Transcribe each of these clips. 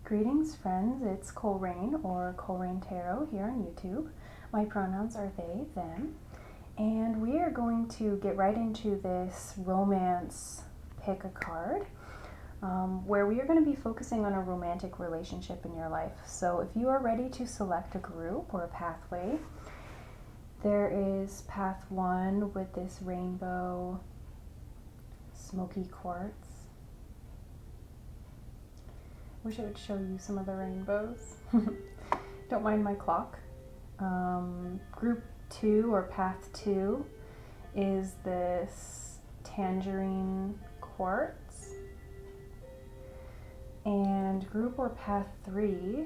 Greetings, friends. It's Coleraine or Coleraine Tarot here on YouTube. My pronouns are they, them. And we are going to get right into this romance pick a card, where we are going to be focusing on a romantic relationship in your life. So if you are ready to select a group or a pathway, there is path 1 with this rainbow smoky quartz. Wish I would show you some of the rainbows. Don't mind my clock. Group 2 or path 2 is this tangerine quartz. And group or path 3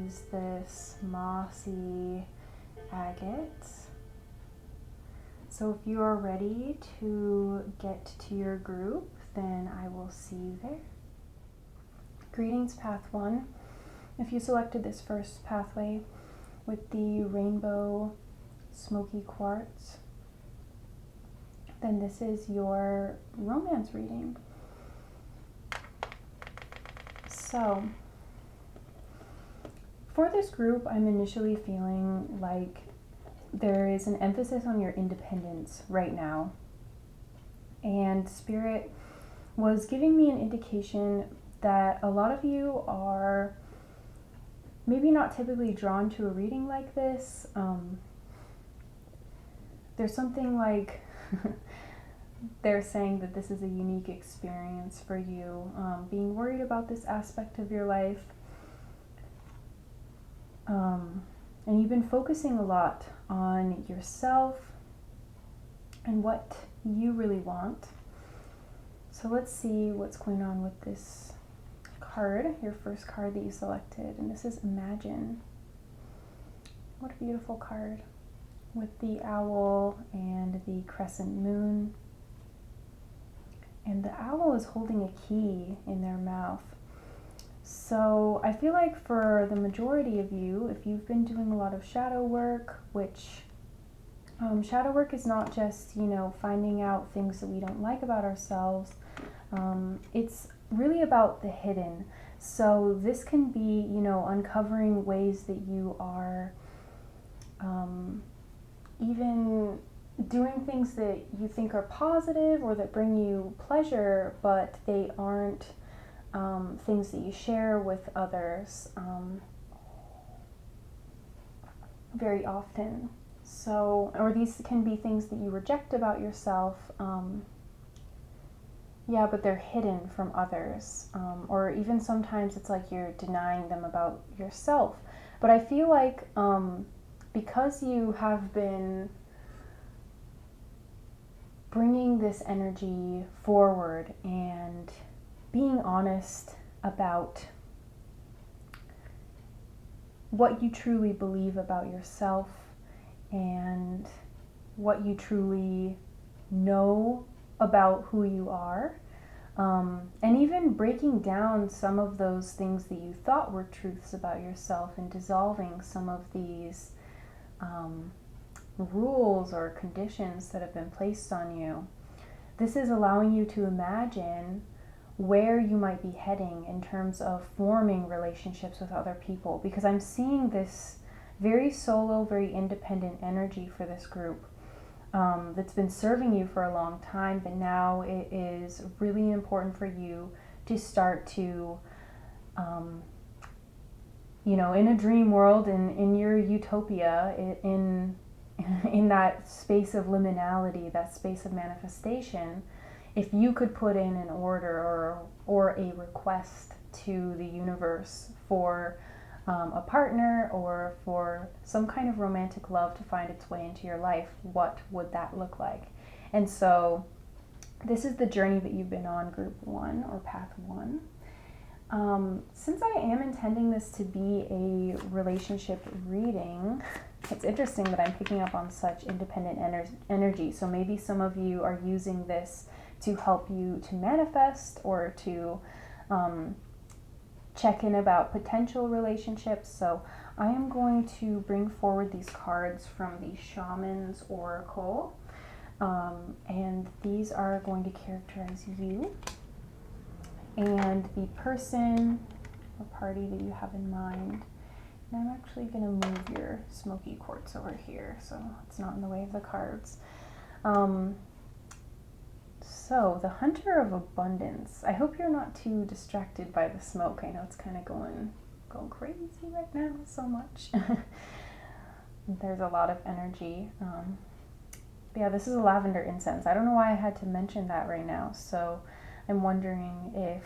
is this mossy agate. So if you are ready to get to your group, then I will see you there. Greetings, path 1. If you selected this first pathway with the rainbow smoky quartz, then this is your romance reading. So, for this group, I'm initially feeling like there is an emphasis on your independence right now. And Spirit was giving me an indication that a lot of you are maybe not typically drawn to a reading like this. There's something like they're saying that this is a unique experience for you, being worried about this aspect of your life. And you've been focusing a lot on yourself and what you really want. So let's see what's going on with this card, your first card that you selected, and this is Imagine. What a beautiful card with the owl and the crescent moon. And the owl is holding a key in their mouth. So I feel like for the majority of you, if you've been doing a lot of shadow work, which shadow work is not just, finding out things that we don't like about ourselves. It's really about the hidden. So this can be, uncovering ways that you are even doing things that you think are positive or that bring you pleasure, but they aren't things that you share with others very often. So, or these can be things that you reject about yourself, but they're hidden from others. Or even sometimes it's like you're denying them about yourself. But I feel like because you have been bringing this energy forward and being honest about what you truly believe about yourself and what you truly know about who you are, and even breaking down some of those things that you thought were truths about yourself and dissolving some of these rules or conditions that have been placed on you. This is allowing you to imagine where you might be heading in terms of forming relationships with other people, because I'm seeing this very solo, very independent energy for this group that's been serving you for a long time, but now it is really important for you to start to, in a dream world, in your utopia, in that space of liminality, that space of manifestation, if you could put in an order or a request to the universe for a partner or for some kind of romantic love to find its way into your life, what would that look like? And so this is the journey that you've been on, group 1 or path 1. Since I am intending this to be a relationship reading, it's interesting that I'm picking up on such independent energy. So maybe some of you are using this to help you to manifest or to check in about potential relationships. So I am going to bring forward these cards from the Shamans Oracle, and these are going to characterize you and the person or party that you have in mind. And I'm actually going to move your smoky quartz over here so it's not in the way of the cards. So, the Hunter of Abundance. I hope you're not too distracted by the smoke. I know it's kind of going crazy right now, so much. There's a lot of energy. But yeah, this is a lavender incense. I don't know why I had to mention that right now. So, I'm wondering if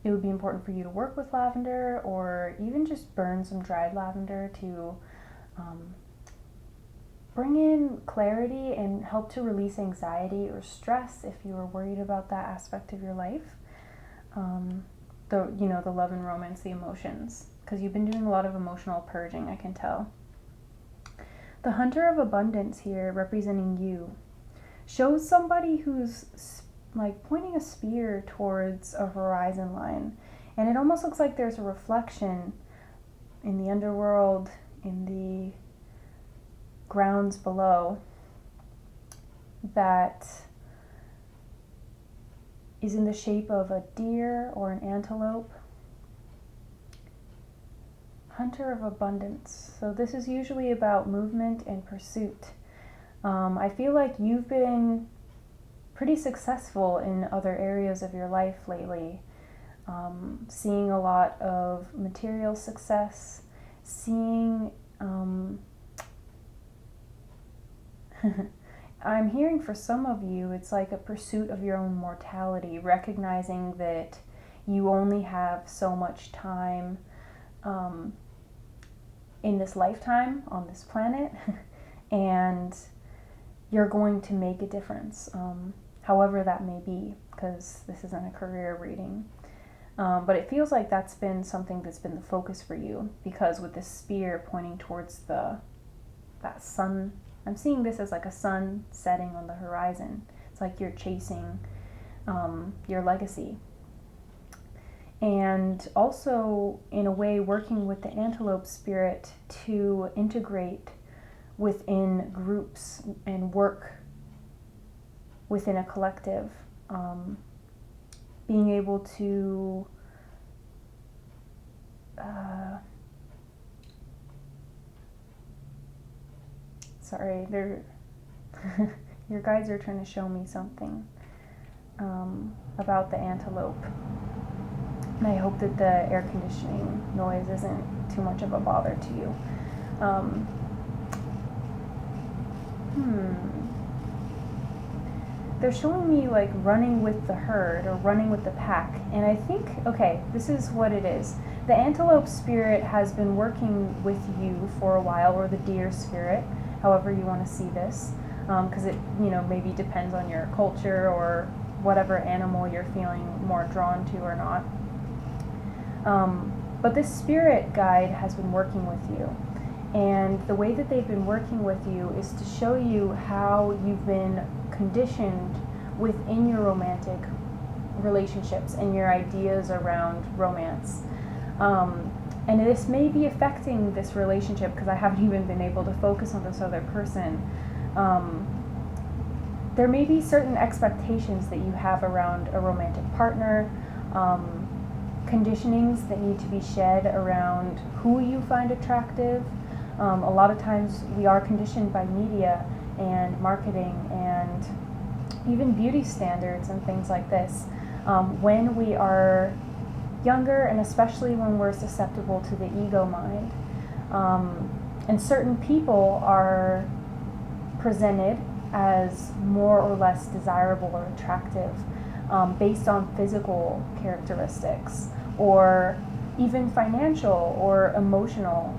it would be important for you to work with lavender, or even just burn some dried lavender to bring in clarity and help to release anxiety or stress if you are worried about that aspect of your life. The love and romance, the emotions, because you've been doing a lot of emotional purging, I can tell. The Hunter of Abundance here, representing you, shows somebody who's like pointing a spear towards a horizon line, and it almost looks like there's a reflection in the underworld, in the grounds below, that is in the shape of a deer or an antelope. Hunter of Abundance. So this is usually about movement and pursuit. I feel like you've been pretty successful in other areas of your life lately. Seeing a lot of material success, seeing I'm hearing for some of you, it's like a pursuit of your own mortality, recognizing that you only have so much time in this lifetime on this planet, and you're going to make a difference, however that may be, because this isn't a career reading. But it feels like that's been something that's been the focus for you, because with this spear pointing towards that sun, I'm seeing this as like a sun setting on the horizon. It's like you're chasing your legacy. And also, in a way, working with the antelope spirit to integrate within groups and work within a collective. Being able to sorry, your guides are trying to show me something about the antelope. And I hope that the air conditioning noise isn't too much of a bother to you. They're showing me like running with the herd or running with the pack. And I think, okay, this is what it is. The antelope spirit has been working with you for a while, or the deer spirit, however you want to see this, because it, maybe depends on your culture or whatever animal you're feeling more drawn to or not. But this spirit guide has been working with you. And the way that they've been working with you is to show you how you've been conditioned within your romantic relationships and your ideas around romance. And this may be affecting this relationship, because I haven't even been able to focus on this other person. There may be certain expectations that you have around a romantic partner, conditionings that need to be shed around who you find attractive. A lot of times we are conditioned by media and marketing and even beauty standards and things like this when we are younger, and especially when we're susceptible to the ego mind. And certain people are presented as more or less desirable or attractive based on physical characteristics, or even financial or emotional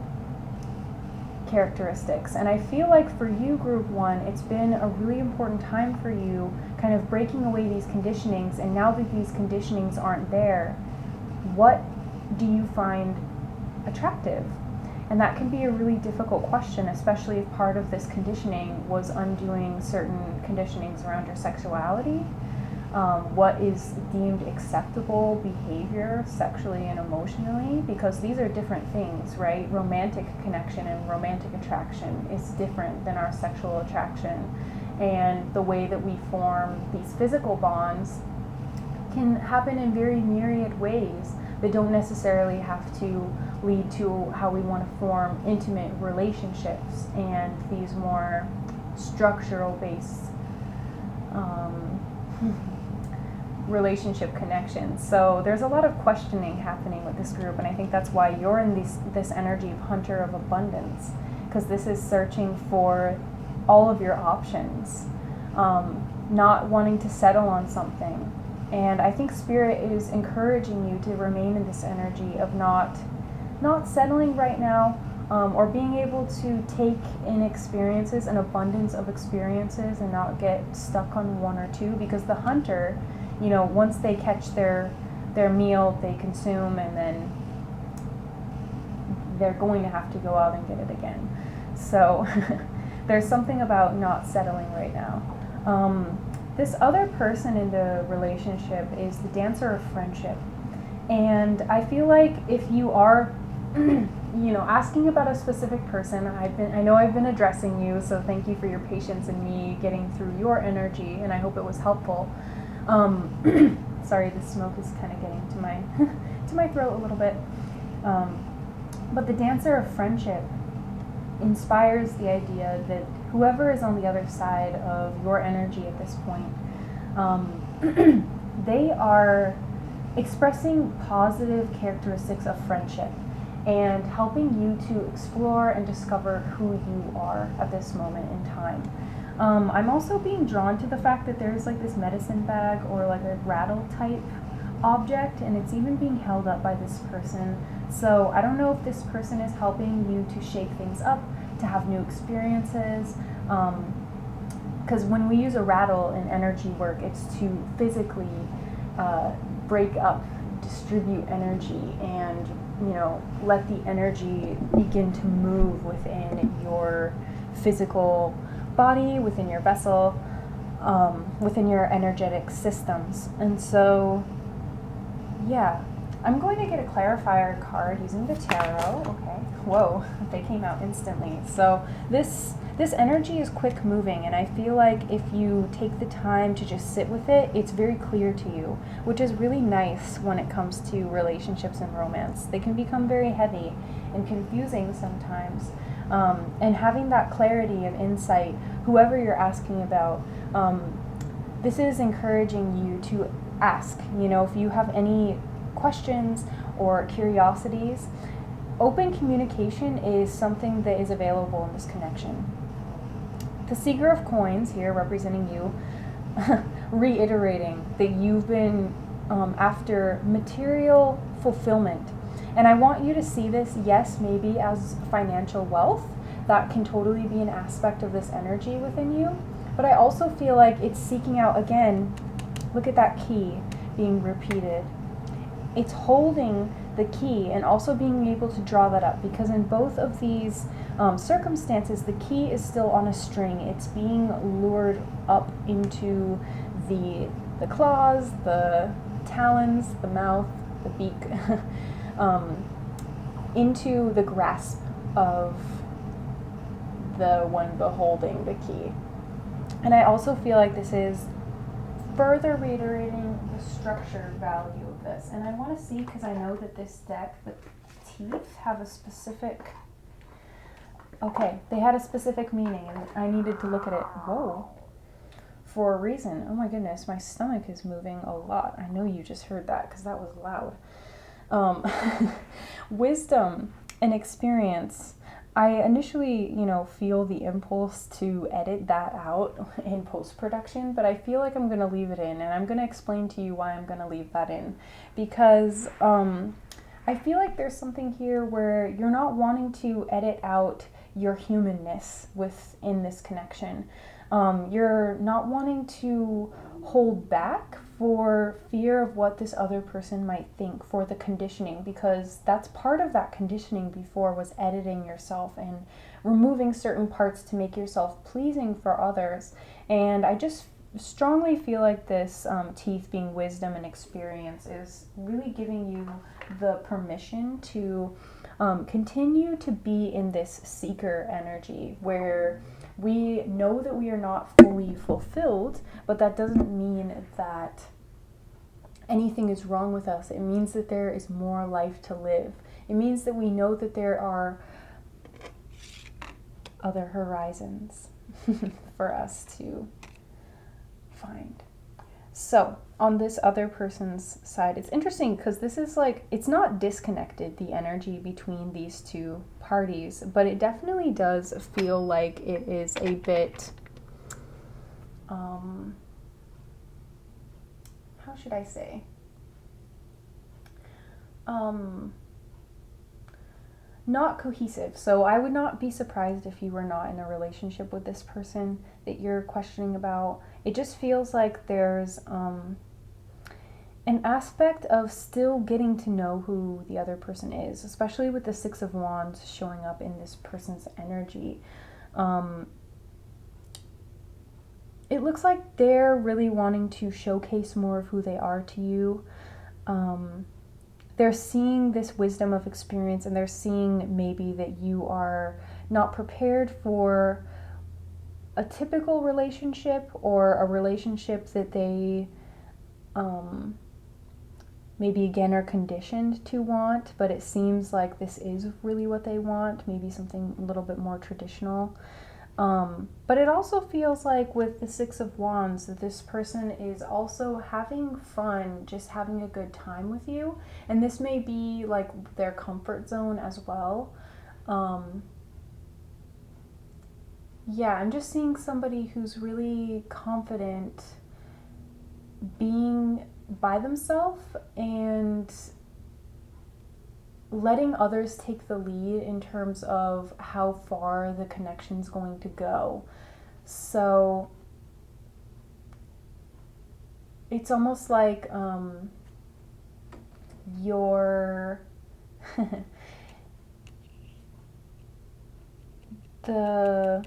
characteristics. And I feel like for you, Group 1, it's been a really important time for you kind of breaking away these conditionings, and now that these conditionings aren't there, what do you find attractive? And that can be a really difficult question, especially if part of this conditioning was undoing certain conditionings around your sexuality. What is deemed acceptable behavior sexually and emotionally, because these are different things, right? Romantic connection and romantic attraction is different than our sexual attraction, and the way that we form these physical bonds can happen in very myriad ways, They don't necessarily have to lead to how we want to form intimate relationships and these more structural based relationship connections. So there's a lot of questioning happening with this group, and I think that's why you're in this energy of hunter of abundance, because this is searching for all of your options, not wanting to settle on something. And I think Spirit is encouraging you to remain in this energy of not settling right now, or being able to take in experiences, an abundance of experiences, and not get stuck on one or two, because the hunter, once they catch their meal, they consume, and then they're going to have to go out and get it again. So there's something about not settling right now. This other person in the relationship is the dancer of friendship. And I feel like if you are, asking about a specific person, I know I've been addressing you, so thank you for your patience in me getting through your energy, and I hope it was helpful. Sorry, the smoke is kind of getting to my to my throat a little bit. But the dancer of friendship inspires the idea that whoever is on the other side of your energy at this point, they are expressing positive characteristics of friendship and helping you to explore and discover who you are at this moment in time. I'm also being drawn to the fact that there's like this medicine bag or like a rattle type object, and it's even being held up by this person. So I don't know if this person is helping you to shake things up, to have new experiences, because when we use a rattle in energy work, it's to physically break up, distribute energy, and let the energy begin to move within your physical body, within your vessel, within your energetic systems. And so, yeah, I'm going to get a clarifier card using the tarot. Okay, whoa, they came out instantly. So this energy is quick moving, and I feel like if you take the time to just sit with it, it's very clear to you, which is really nice when it comes to relationships and romance. They can become very heavy and confusing sometimes. And having that clarity and insight, whoever you're asking about, this is encouraging you to ask. If you have any questions or curiosities, open communication is something that is available in this connection. The Seeker of Coins here representing you, reiterating that you've been after material fulfillment. And I want you to see this, yes, maybe as financial wealth. That can totally be an aspect of this energy within you. But I also feel like it's seeking out, again, look at that key being repeated. It's holding the key and also being able to draw that up, because in both of these circumstances, the key is still on a string. It's being lured up into the claws, the talons, the mouth, the beak, into the grasp of the one beholding the key. And I also feel like this is further reiterating the structure value of this. And I want to see, because I know that this deck, the teeth have a specific, they had a specific meaning, and I needed to look at it, for a reason. Oh my goodness, my stomach is moving a lot. I know you just heard that, because that was loud. Wisdom and experience. I initially, feel the impulse to edit that out in post-production, but I feel like I'm going to leave it in, and I'm going to explain to you why I'm going to leave that in. Because I feel like there's something here where you're not wanting to edit out your humanness within this connection. You're not wanting to hold back for fear of what this other person might think, for the conditioning, because that's part of that conditioning before was editing yourself and removing certain parts to make yourself pleasing for others. And I just strongly feel like this teeth being wisdom and experience is really giving you the permission to continue to be in this seeker energy where we know that we are not fully fulfilled, but that doesn't mean that anything is wrong with us. It means that there is more life to live. It means that we know that there are other horizons for us to find. So on this other person's side, it's interesting because this is like, it's not disconnected, the energy between these two parties, but it definitely does feel like it is a bit, how should I say? Not cohesive. So I would not be surprised if you were not in a relationship with this person that you're questioning about. It just feels like there's an aspect of still getting to know who the other person is, especially with the Six of Wands showing up in this person's energy. It looks like they're really wanting to showcase more of who they are to you. They're seeing this wisdom of experience, and they're seeing maybe that you are not prepared for a typical relationship, or a relationship that they maybe again are conditioned to want, but it seems like this is really what they want, maybe something a little bit more traditional. But it also feels like with the Six of Wands that this person is also having fun, just having a good time with you. And this may be like their comfort zone as well. Yeah, I'm just seeing somebody who's really confident being by themselves and letting others take the lead in terms of how far the connection's going to go. So it's almost like you're the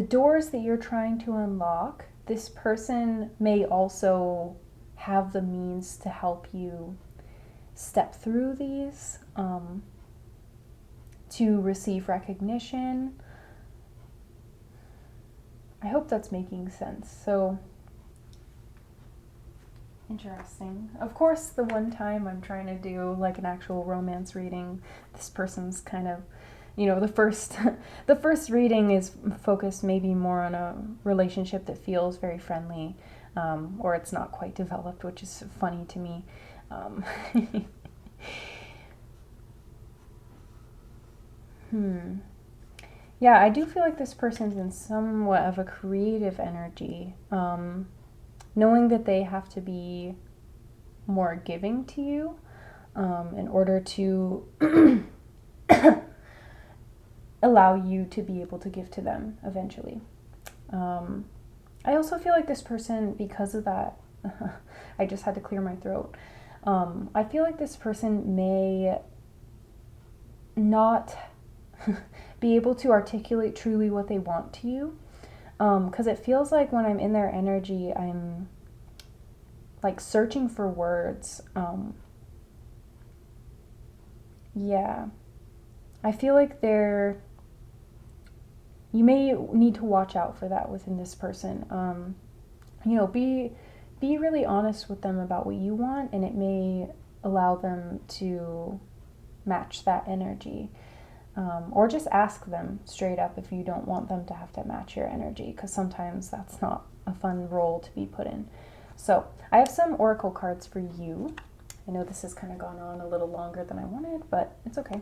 doors that you're trying to unlock, this person may also have the means to help you step through these, to receive recognition. I hope that's making sense. So interesting. Of course, the one time I'm trying to do like an actual romance reading, this person's kind of, you know, the first reading is focused maybe more on a relationship that feels very friendly, or it's not quite developed, which is funny to me. Yeah, I do feel like this person's in somewhat of a creative energy, knowing that they have to be more giving to you in order to allow you to be able to give to them eventually. I also feel like this person, because of that, I just had to clear my throat. I feel like this person may not be able to articulate truly what they want to you, because it feels like when I'm in their energy, I'm like searching for words. Yeah, I feel like you may need to watch out for that within this person. You know, be really honest with them about what you want, and it may allow them to match that energy. Or just ask them straight up if you don't want them to have to match your energy, because sometimes that's not a fun role to be put in. So I have some oracle cards for you. I know this has kind of gone on a little longer than I wanted, but it's okay.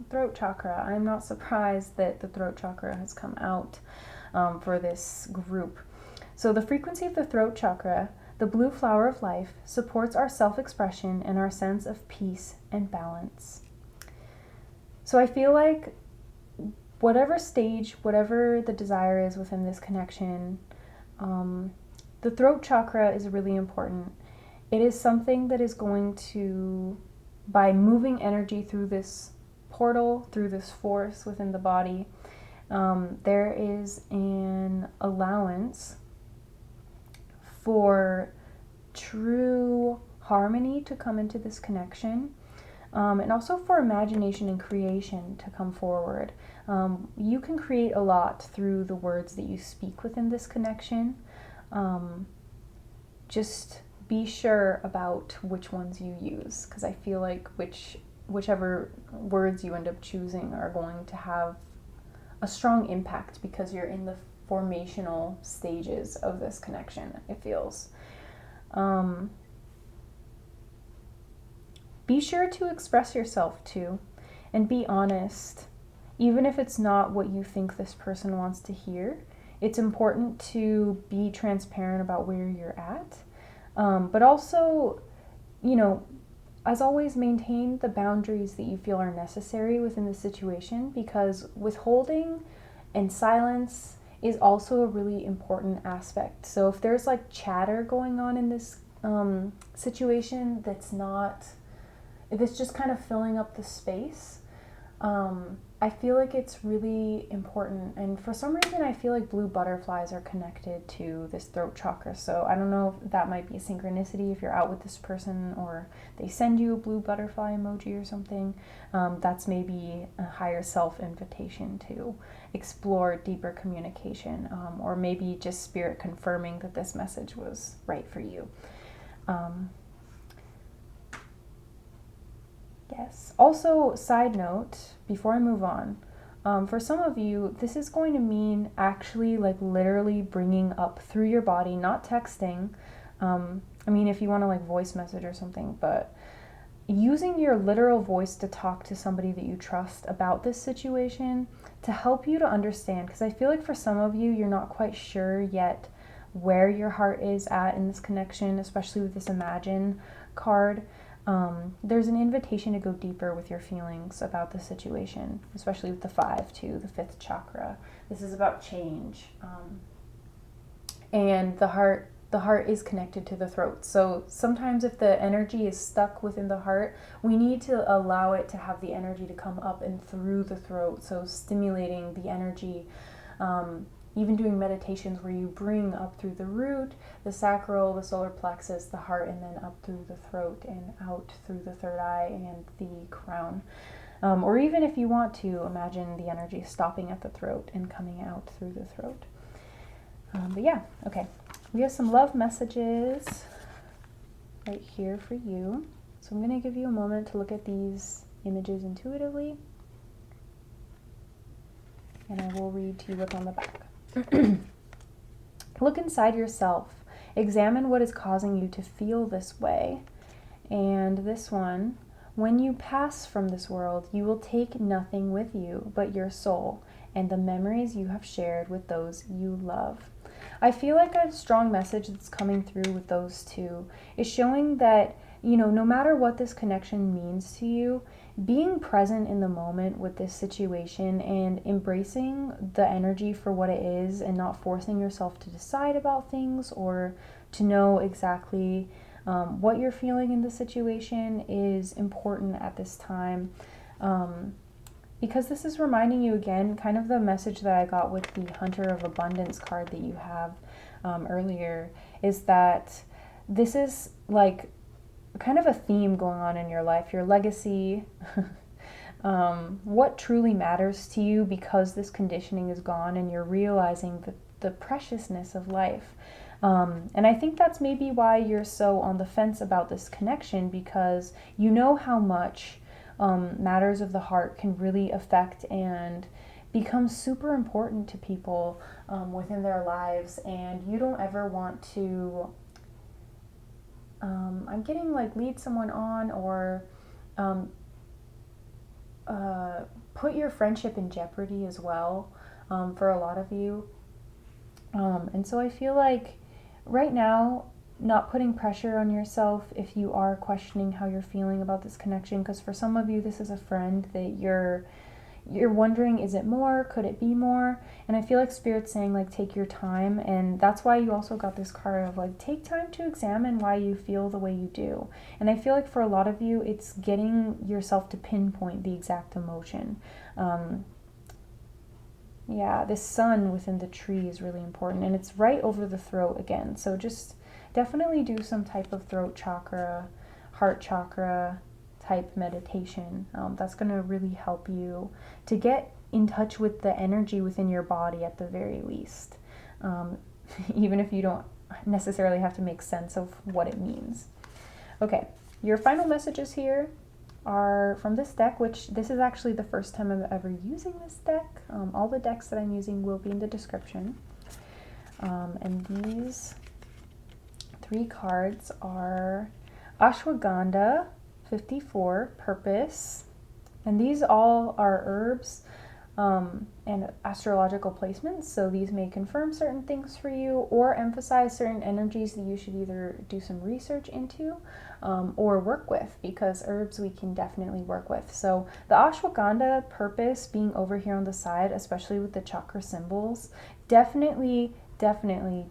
Throat chakra. I'm not surprised that the throat chakra has come out for this group. So the frequency of the throat chakra, the blue flower of life, supports our self-expression and our sense of peace and balance. So I feel like whatever stage, whatever the desire is within this connection, the throat chakra is really important. It is something that is going to, by moving energy through this portal, through this force within the body, there is an allowance for true harmony to come into this connection. And also for imagination and creation to come forward. You can create a lot through the words that you speak within this connection. Just be sure about which ones you use, because I feel like whichever words you end up choosing are going to have a strong impact because you're in the formational stages of this connection, it feels. Be sure to express yourself too, and be honest. Even if it's not what you think this person wants to hear, it's important to be transparent about where you're at. But also, as always, maintain the boundaries that you feel are necessary within the situation, because withholding and silence is also a really important aspect. So if there's like chatter going on in this situation that's just kind of filling up the space, I feel like it's really important. And for some reason, I feel like blue butterflies are connected to this throat chakra. So I don't know if that might be a synchronicity if you're out with this person or they send you a blue butterfly emoji or something. That's maybe a higher self invitation to explore deeper communication, or maybe just spirit confirming that this message was right for you. Yes. Also, side note, before I move on, for some of you, this is going to mean actually like literally bringing up through your body, not texting. If you want to like voice message or something, but using your literal voice to talk to somebody that you trust about this situation to help you to understand. Because I feel like for some of you, you're not quite sure yet where your heart is at in this connection, especially with this Imagine card. There's an invitation to go deeper with your feelings about the situation, especially with the 5 too, the 5th chakra. This is about change. And the heart is connected to the throat. So sometimes if the energy is stuck within the heart, we need to allow it to have the energy to come up and through the throat. So stimulating the energy, even doing meditations where you bring up through the root, the sacral, the solar plexus, the heart, and then up through the throat and out through the third eye and the crown. Or even if you want to, imagine the energy stopping at the throat and coming out through the throat. But yeah, okay. We have some love messages right here for you. So I'm going to give you a moment to look at these images intuitively. And I will read to you what's on the back. Look inside yourself. Examine what is causing you to feel this way. And this one, when you pass from this world, you will take nothing with you but your soul and the memories you have shared with those you love. I feel like a strong message that's coming through with those two is showing that, no matter what this connection means to you, being present in the moment with this situation and embracing the energy for what it is and not forcing yourself to decide about things or to know exactly what you're feeling in the situation is important at this time. Because this is reminding you again, kind of the message that I got with the Hunter of Abundance card that you have earlier, is that this is like kind of a theme going on in your life, your legacy, what truly matters to you because this conditioning is gone and you're realizing the preciousness of life. And I think that's maybe why you're so on the fence about this connection, because you know how much matters of the heart can really affect and become super important to people within their lives, and you don't ever want to I'm getting like lead someone on or put your friendship in jeopardy as well for a lot of you. And so I feel like right now, not putting pressure on yourself if you are questioning how you're feeling about this connection, because for some of you, this is a friend that you're wondering, is it more? Could it be more? And I feel like Spirit's saying, like, take your time. And that's why you also got this card of, like, take time to examine why you feel the way you do. And I feel like for a lot of you, it's getting yourself to pinpoint the exact emotion. Yeah, this sun within the tree is really important. And it's right over the throat again. So just definitely do some type of throat chakra, heart chakra type meditation. That's going to really help you to get in touch with the energy within your body at the very least. Even if you don't necessarily have to make sense of what it means. Okay, your final messages here are from this deck, which this is actually the first time I'm ever using this deck. All the decks that I'm using will be in the description. And these 3 cards are Ashwagandha, 54, Purpose, and these all are herbs and astrological placements, so these may confirm certain things for you or emphasize certain energies that you should either do some research into or work with, because herbs we can definitely work with. So the Ashwagandha, Purpose, being over here on the side, especially with the chakra symbols, definitely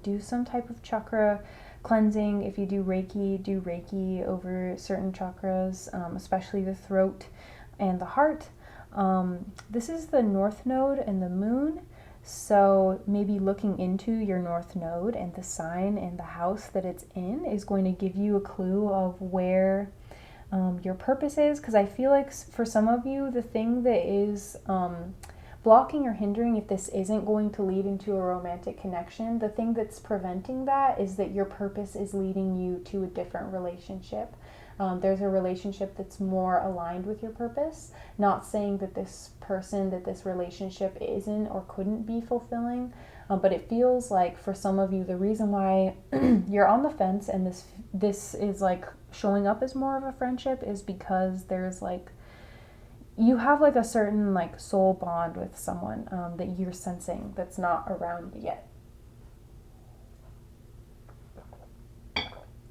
do some type of chakra cleansing. If you do Reiki over certain chakras, especially the throat and the heart. This is the North Node and the Moon, so maybe looking into your North Node and the sign and the house that it's in is going to give you a clue of where your purpose is, because I feel like for some of you, the thing that is blocking or hindering, if this isn't going to lead into a romantic connection, the thing that's preventing that is that your purpose is leading you to a different relationship. There's a relationship that's more aligned with your purpose. Not saying that this person, that this relationship isn't or couldn't be fulfilling, but it feels like for some of you, the reason why you're on the fence and this is like showing up as more of a friendship is because there's like, you have like a certain like soul bond with someone that you're sensing that's not around yet.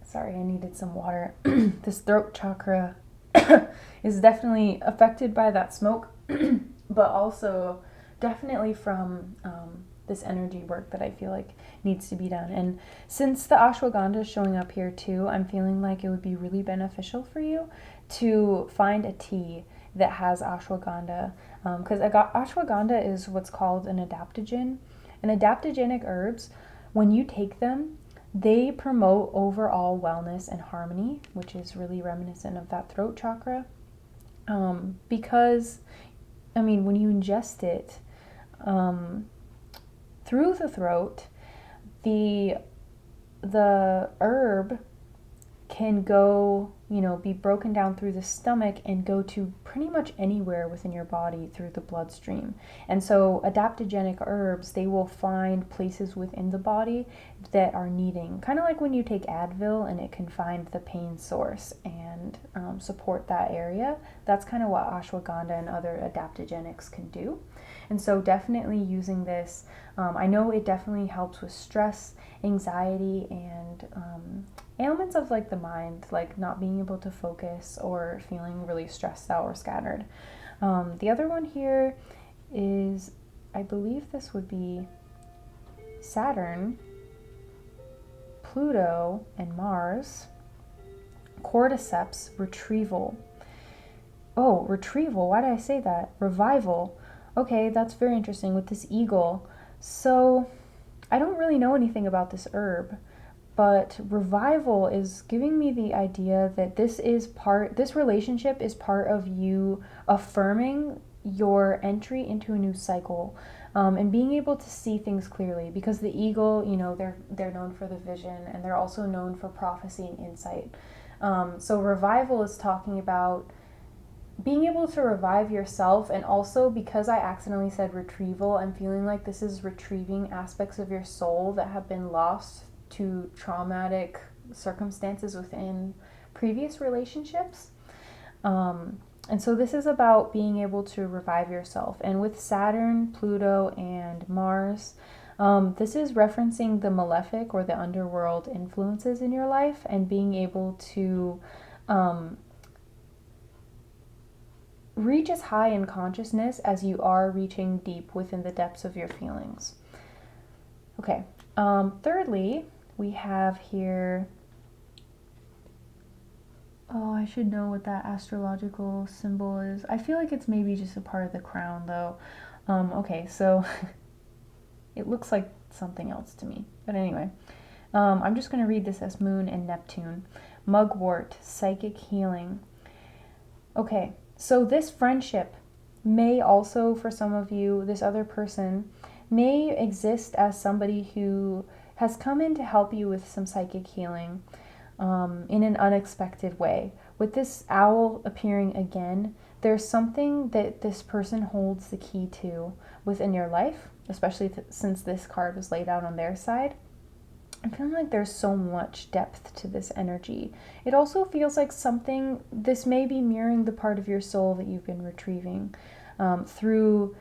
Sorry, I needed some water. This throat chakra is definitely affected by that smoke, but also definitely from this energy work that I feel like needs to be done. And since the ashwagandha is showing up here too, I'm feeling like it would be really beneficial for you to find a tea that has ashwagandha, because ashwagandha is what's called an adaptogen. And adaptogenic herbs, when you take them, they promote overall wellness and harmony, which is really reminiscent of that throat chakra. Because, I mean, when you ingest it through the throat, the herb can go, be broken down through the stomach and go to pretty much anywhere within your body through the bloodstream. And so adaptogenic herbs, they will find places within the body that are needing, kind of like when you take Advil and it can find the pain source and support that area. That's kind of what ashwagandha and other adaptogenics can do. And so definitely using this, I know it definitely helps with stress, anxiety, and ailments of like the mind, like not being able to focus or feeling really stressed out or scattered. The other one here is, I believe this would be Saturn, Pluto, and Mars. Cordyceps, retrieval. Oh, retrieval, why did I say that? Revival. Okay, that's very interesting with this eagle. So I don't really know anything about this herb, but revival is giving me the idea that this relationship is part of you affirming your entry into a new cycle, and being able to see things clearly, because the eagle, they're known for the vision, and they're also known for prophecy and insight. So revival is talking about being able to revive yourself, and also because I accidentally said retrieval, I'm feeling like this is retrieving aspects of your soul that have been lost to traumatic circumstances within previous relationships. And so this is about being able to revive yourself. And with Saturn, Pluto, and Mars, this is referencing the malefic or the underworld influences in your life, and being able to reach as high in consciousness as you are reaching deep within the depths of your feelings. Okay, thirdly, we have here, oh, I should know what that astrological symbol is. I feel like it's maybe just a part of the crown though. Okay, so it looks like something else to me. But anyway, I'm just going to read this as Moon and Neptune. Mugwort, psychic healing. Okay, so this friendship may also, for some of you, this other person may exist as somebody who has come in to help you with some psychic healing in an unexpected way. With this owl appearing again, there's something that this person holds the key to within your life, especially since this card was laid out on their side. I'm feeling like there's so much depth to this energy. It also feels like something, this may be mirroring the part of your soul that you've been retrieving through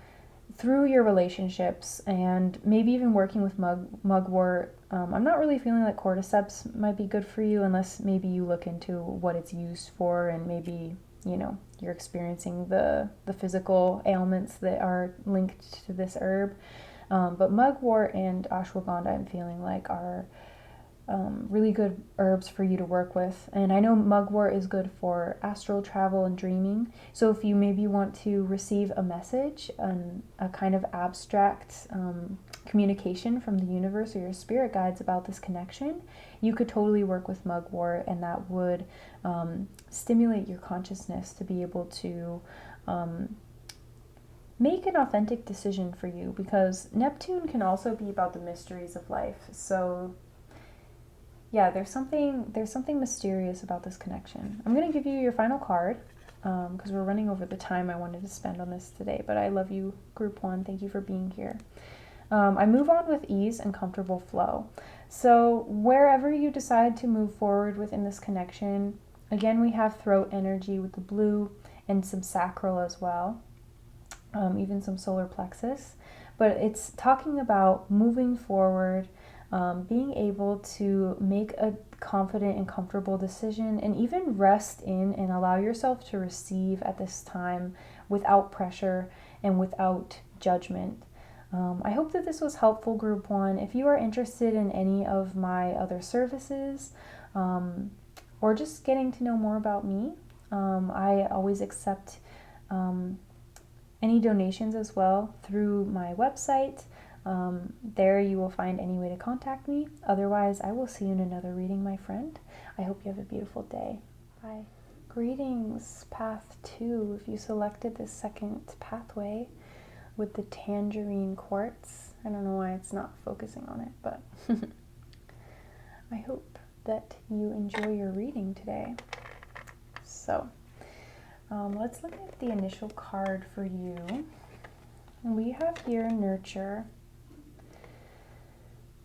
your relationships, and maybe even working with mugwort. I'm not really feeling like cordyceps might be good for you unless maybe you look into what it's used for, and maybe, you know, you're experiencing the physical ailments that are linked to this herb. But mugwort and ashwagandha, I'm feeling like, are really good herbs for you to work with. And I know mugwort is good for astral travel and dreaming. So if you maybe want to receive a message, a kind of abstract communication from the universe or your spirit guides about this connection, you could totally work with mugwort, and that would stimulate your consciousness to be able to make an authentic decision for you, because Neptune can also be about the mysteries of life. So yeah, there's something mysterious about this connection. I'm going to give you your final card because we're running over the time I wanted to spend on this today, but I love you, group 1. Thank you for being here. I move on with ease and comfortable flow. So wherever you decide to move forward within this connection, again, we have throat energy with the blue and some sacral as well. Even some solar plexus, but it's talking about moving forward, being able to make a confident and comfortable decision, and even rest in and allow yourself to receive at this time without pressure and without judgment. I hope that this was helpful, group 1. If you are interested in any of my other services, or just getting to know more about me, I always accept any donations as well through my website. There you will find any way to contact me. Otherwise, I will see you in another reading, my friend. I hope you have a beautiful day. Bye. Greetings, path 2. If you selected this second pathway with the tangerine quartz, I don't know why it's not focusing on it, but I hope that you enjoy your reading today. So let's look at the initial card for you. And we have here nurture.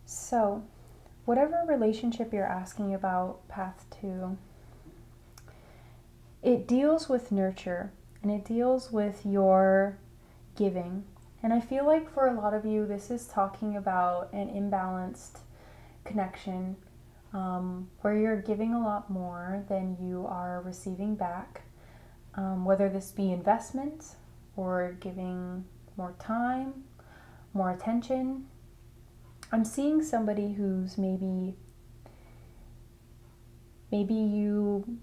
So whatever relationship you're asking about, path 2, it deals with nurture, and it deals with your giving. And I feel like for a lot of you, this is talking about an imbalanced connection where you're giving a lot more than you are receiving back. Whether this be investment or giving more time, more attention. I'm seeing somebody who's maybe you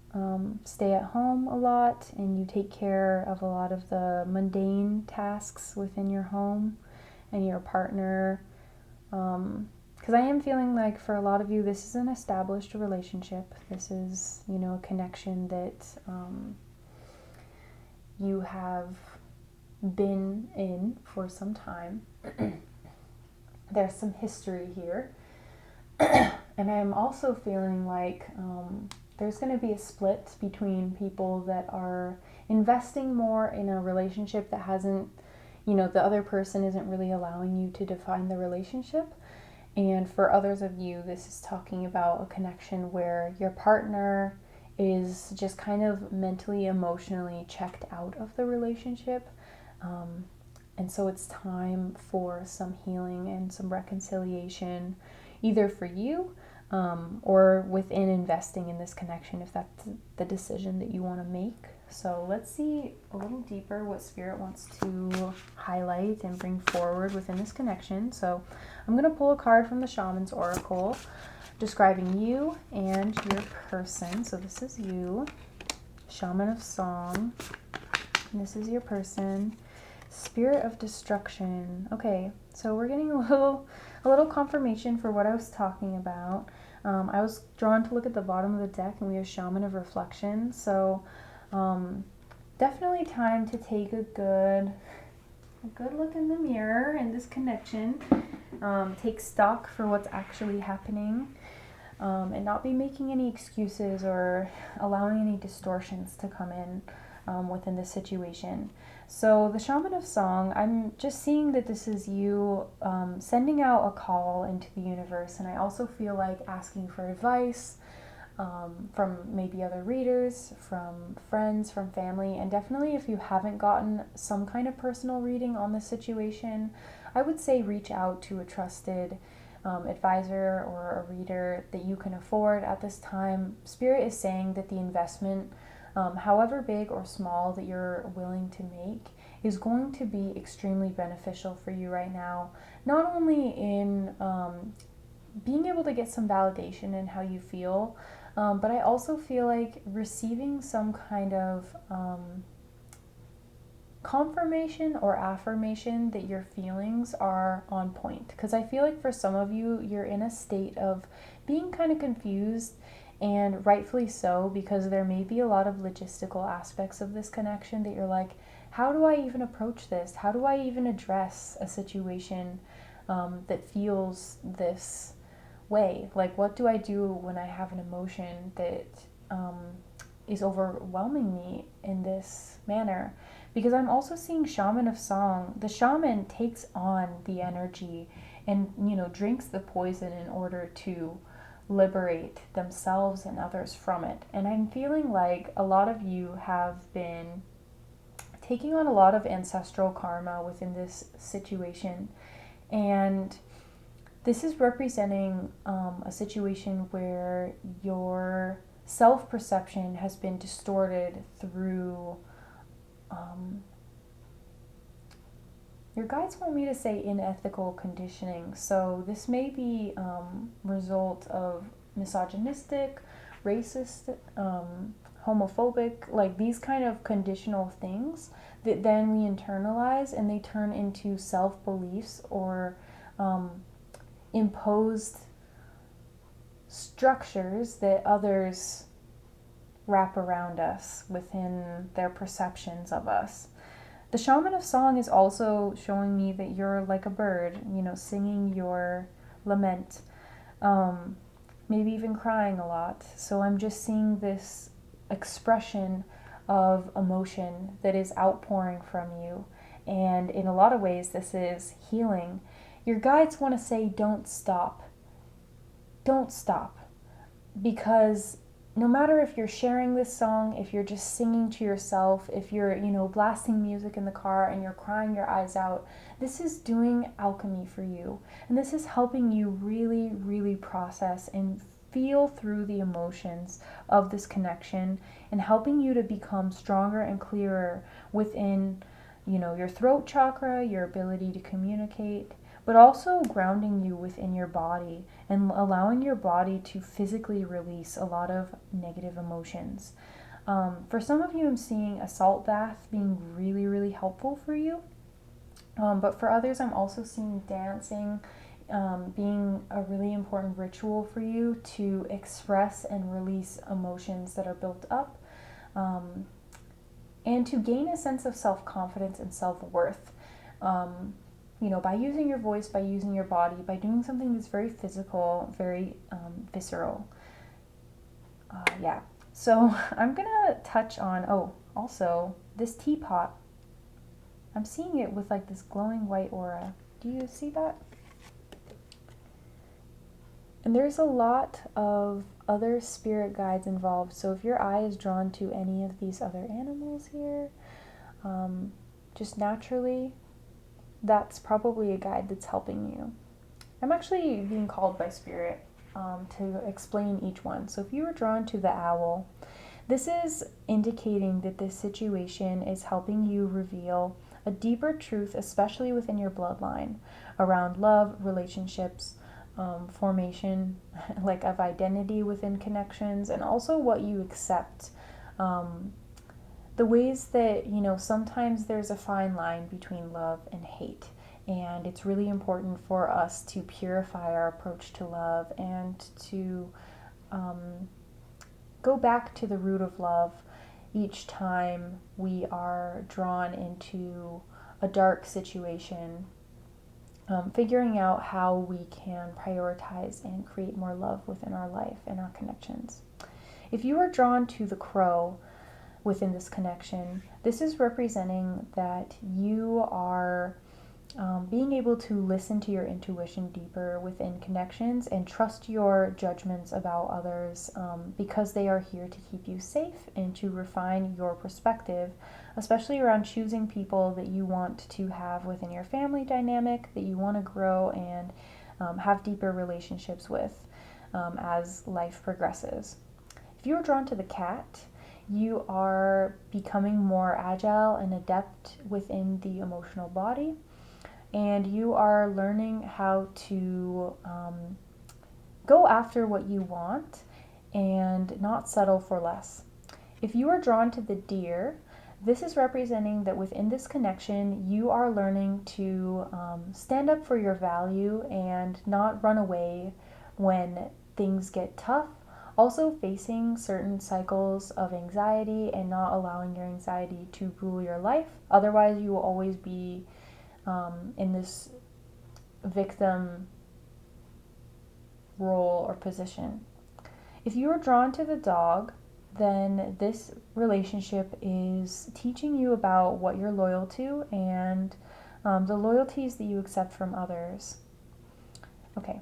stay at home a lot and you take care of a lot of the mundane tasks within your home, and your partner, because I am feeling like for a lot of you, this is an established relationship. This is, you know, a connection that you have been in for some time. There's some history here. And I'm also feeling like there's going to be a split between people that are investing more in a relationship that hasn't, you know, the other person isn't really allowing you to define the relationship. And for others of you, this is talking about a connection where your partner is just kind of mentally, emotionally checked out of the relationship. And so it's time for some healing and some reconciliation, either for you or within investing in this connection, if that's the decision that you want to make. So let's see a little deeper what Spirit wants to highlight and bring forward within this connection. So I'm going to pull a card from the Shamans Oracle describing you and your person. So this is you, Shaman of Song, and this is your person, Spirit of Destruction. Okay, so we're getting a little confirmation for what I was talking about. I was drawn to look at the bottom of the deck, and we have Shaman of Reflection. So definitely time to take a good a good look in the mirror and this connection. Take stock for what's actually happening, and not be making any excuses or allowing any distortions to come in within this situation. So the Shaman of Song, I'm just seeing that this is you sending out a call into the universe, and I also feel like asking for advice from maybe other readers, from friends, from family, and definitely if you haven't gotten some kind of personal reading on this situation, I would say reach out to a trusted advisor or a reader that you can afford at this time. Spirit is saying that the investment, however big or small that you're willing to make, is going to be extremely beneficial for you right now, not only in being able to get some validation in how you feel, but I also feel like receiving some kind of confirmation or affirmation that your feelings are on point. Because I feel like for some of you, you're in a state of being kind of confused, and rightfully so, because there may be a lot of logistical aspects of this connection that you're like, how do I even approach this? How do I even address a situation that feels this way? Like, what do I do when I have an emotion that is overwhelming me in this manner? Because I'm also seeing Shaman of Song. The shaman takes on the energy and, drinks the poison in order to liberate themselves and others from it. And I'm feeling like a lot of you have been taking on a lot of ancestral karma within this situation. And this is representing a situation where your self-perception has been distorted through, your guides want me to say unethical conditioning. So this may be result of misogynistic, racist, homophobic, like these kind of conditional things that then we internalize and they turn into self-beliefs or imposed structures that others wrap around us within their perceptions of us. The Shaman of Song is also showing me that you're like a bird, singing your lament, maybe even crying a lot. So I'm just seeing this expression of emotion that is outpouring from you. And in a lot of ways, this is healing. Your guides want to say, don't stop. Don't stop. Because no matter if you're sharing this song, if you're just singing to yourself, if you're, blasting music in the car and you're crying your eyes out, this is doing alchemy for you. And this is helping you really, really process and feel through the emotions of this connection and helping you to become stronger and clearer within, your throat chakra, your ability to communicate, but also grounding you within your body and allowing your body to physically release a lot of negative emotions. For some of you, I'm seeing a salt bath being really, really helpful for you. But for others, I'm also seeing dancing being a really important ritual for you to express and release emotions that are built up, and to gain a sense of self-confidence and self-worth. By using your voice, by using your body, by doing something that's very physical, very visceral. So I'm gonna touch on, also this teapot. I'm seeing it with like this glowing white aura. Do you see that? And there's a lot of other spirit guides involved. So if your eye is drawn to any of these other animals here, just naturally, that's probably a guide that's helping you. I'm actually being called by Spirit to explain each one. So if you were drawn to the owl, this is indicating that this situation is helping you reveal a deeper truth, especially within your bloodline, around love, relationships, formation, like of identity within connections, and also what you accept. The ways that, sometimes there's a fine line between love and hate. And it's really important for us to purify our approach to love and to go back to the root of love each time we are drawn into a dark situation, figuring out how we can prioritize and create more love within our life and our connections. If you are drawn to the crow within this connection, this is representing that you are being able to listen to your intuition deeper within connections and trust your judgments about others, because they are here to keep you safe and to refine your perspective, especially around choosing people that you want to have within your family dynamic, that you want to grow and have deeper relationships with as life progresses. If you are drawn to the cat, you are becoming more agile and adept within the emotional body, and you are learning how to go after what you want and not settle for less. If you are drawn to the deer, this is representing that within this connection, you are learning to stand up for your value and not run away when things get tough. Also facing certain cycles of anxiety and not allowing your anxiety to rule your life. Otherwise, you will always be in this victim role or position. If you are drawn to the dog, then this relationship is teaching you about what you're loyal to and the loyalties that you accept from others. Okay.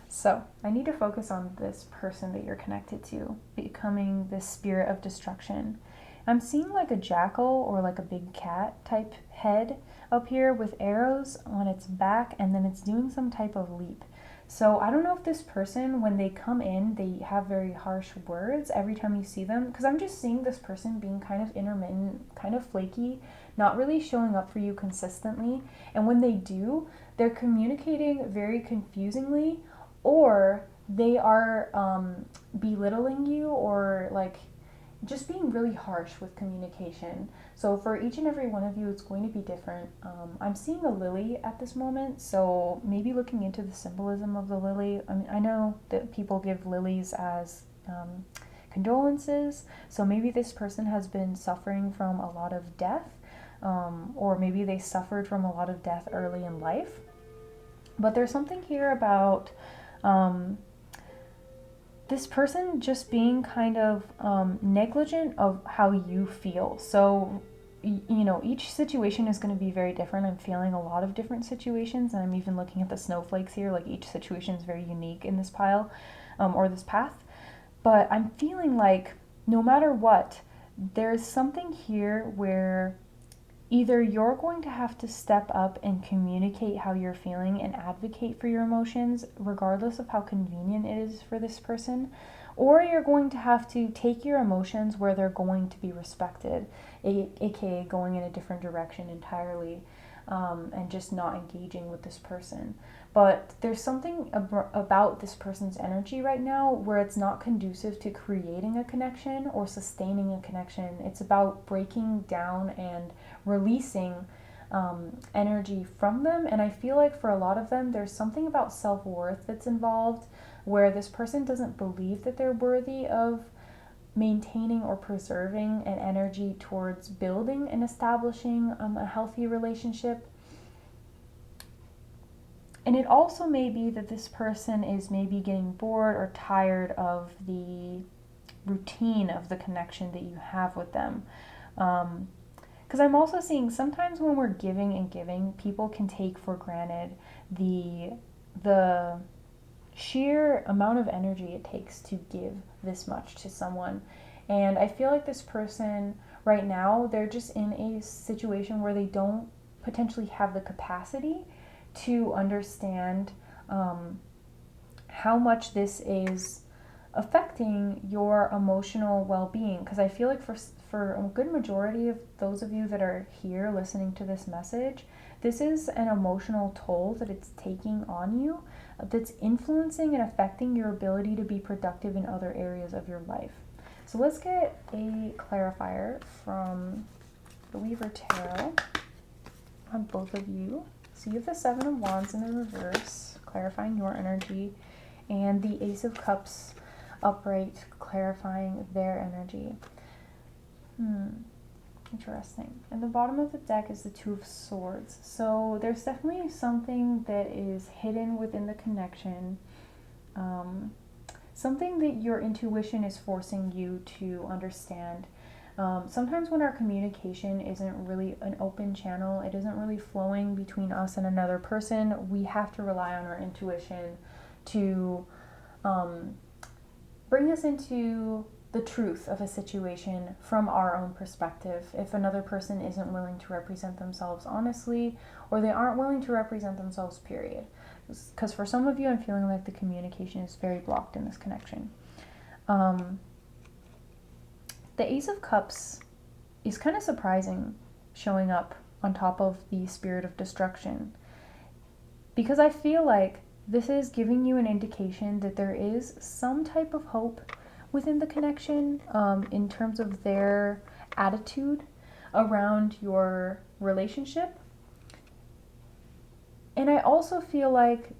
So, I need to focus on this person that you're connected to, becoming this spirit of destruction. I'm seeing like a jackal or like a big cat type head up here with arrows on its back, and then it's doing some type of leap. So I don't know if this person, when they come in, they have very harsh words every time you see them, because I'm just seeing this person being kind of intermittent, kind of flaky, not really showing up for you consistently. And when they do, they're communicating very confusingly, or they are belittling you, or like just being really harsh with communication. So for each and every one of you, it's going to be different. I'm seeing a lily at this moment, so maybe looking into the symbolism of the lily. I mean, I know that people give lilies as condolences, so maybe this person has been suffering from a lot of death, or maybe they suffered from a lot of death early in life. But there's something here about this person just being kind of negligent of how you feel. So, you know, each situation is going to be very different. I'm feeling a lot of different situations, and I'm even looking at the snowflakes here. Like each situation is very unique in this pile or this path. But I'm feeling like no matter what, there's something here where either you're going to have to step up and communicate how you're feeling and advocate for your emotions, regardless of how convenient it is for this person, or you're going to have to take your emotions where they're going to be respected, aka going in a different direction entirely, and just not engaging with this person. But there's something about this person's energy right now where it's not conducive to creating a connection or sustaining a connection. It's about breaking down and releasing energy from them. And I feel like for a lot of them, there's something about self-worth that's involved, where this person doesn't believe that they're worthy of maintaining or preserving an energy towards building and establishing a healthy relationship. And it also may be that this person is maybe getting bored or tired of the routine of the connection that you have with them. Because I'm also seeing sometimes when we're giving and giving, people can take for granted the sheer amount of energy it takes to give this much to someone. And I feel like this person right now, they're just in a situation where they don't potentially have the capacity to understand how much this is affecting your emotional well-being. Because I feel like for a good majority of those of you that are here listening to this message, this is an emotional toll that it's taking on you, that's influencing and affecting your ability to be productive in other areas of your life. So let's get a clarifier from the Weaver Tarot on both of you. So you have the Seven of Wands in the reverse, clarifying your energy, and the Ace of Cups upright, clarifying their energy. Interesting. And the bottom of the deck is the Two of Swords. So there's definitely something that is hidden within the connection. Something that your intuition is forcing you to understand. Sometimes when our communication isn't really an open channel, it isn't really flowing between us and another person, we have to rely on our intuition to bring us into the truth of a situation from our own perspective. If another person isn't willing to represent themselves honestly, or they aren't willing to represent themselves, period. Because for some of you, I'm feeling like the communication is very blocked in this connection. The Ace of Cups is kind of surprising showing up on top of the Spirit of Destruction, because I feel like this is giving you an indication that there is some type of hope within the connection, in terms of their attitude around your relationship. And I also feel like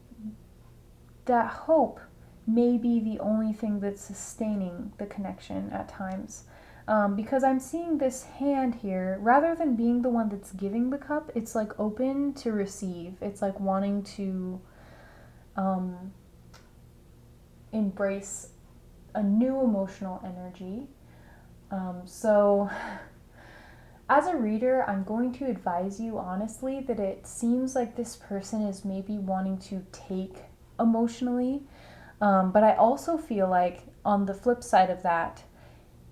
that hope may be the only thing that's sustaining the connection at times. Because I'm seeing this hand here, rather than being the one that's giving the cup, it's like open to receive. It's like wanting to embrace a new emotional energy. So as a reader, I'm going to advise you honestly that it seems like this person is maybe wanting to take emotionally. But I also feel like on the flip side of that,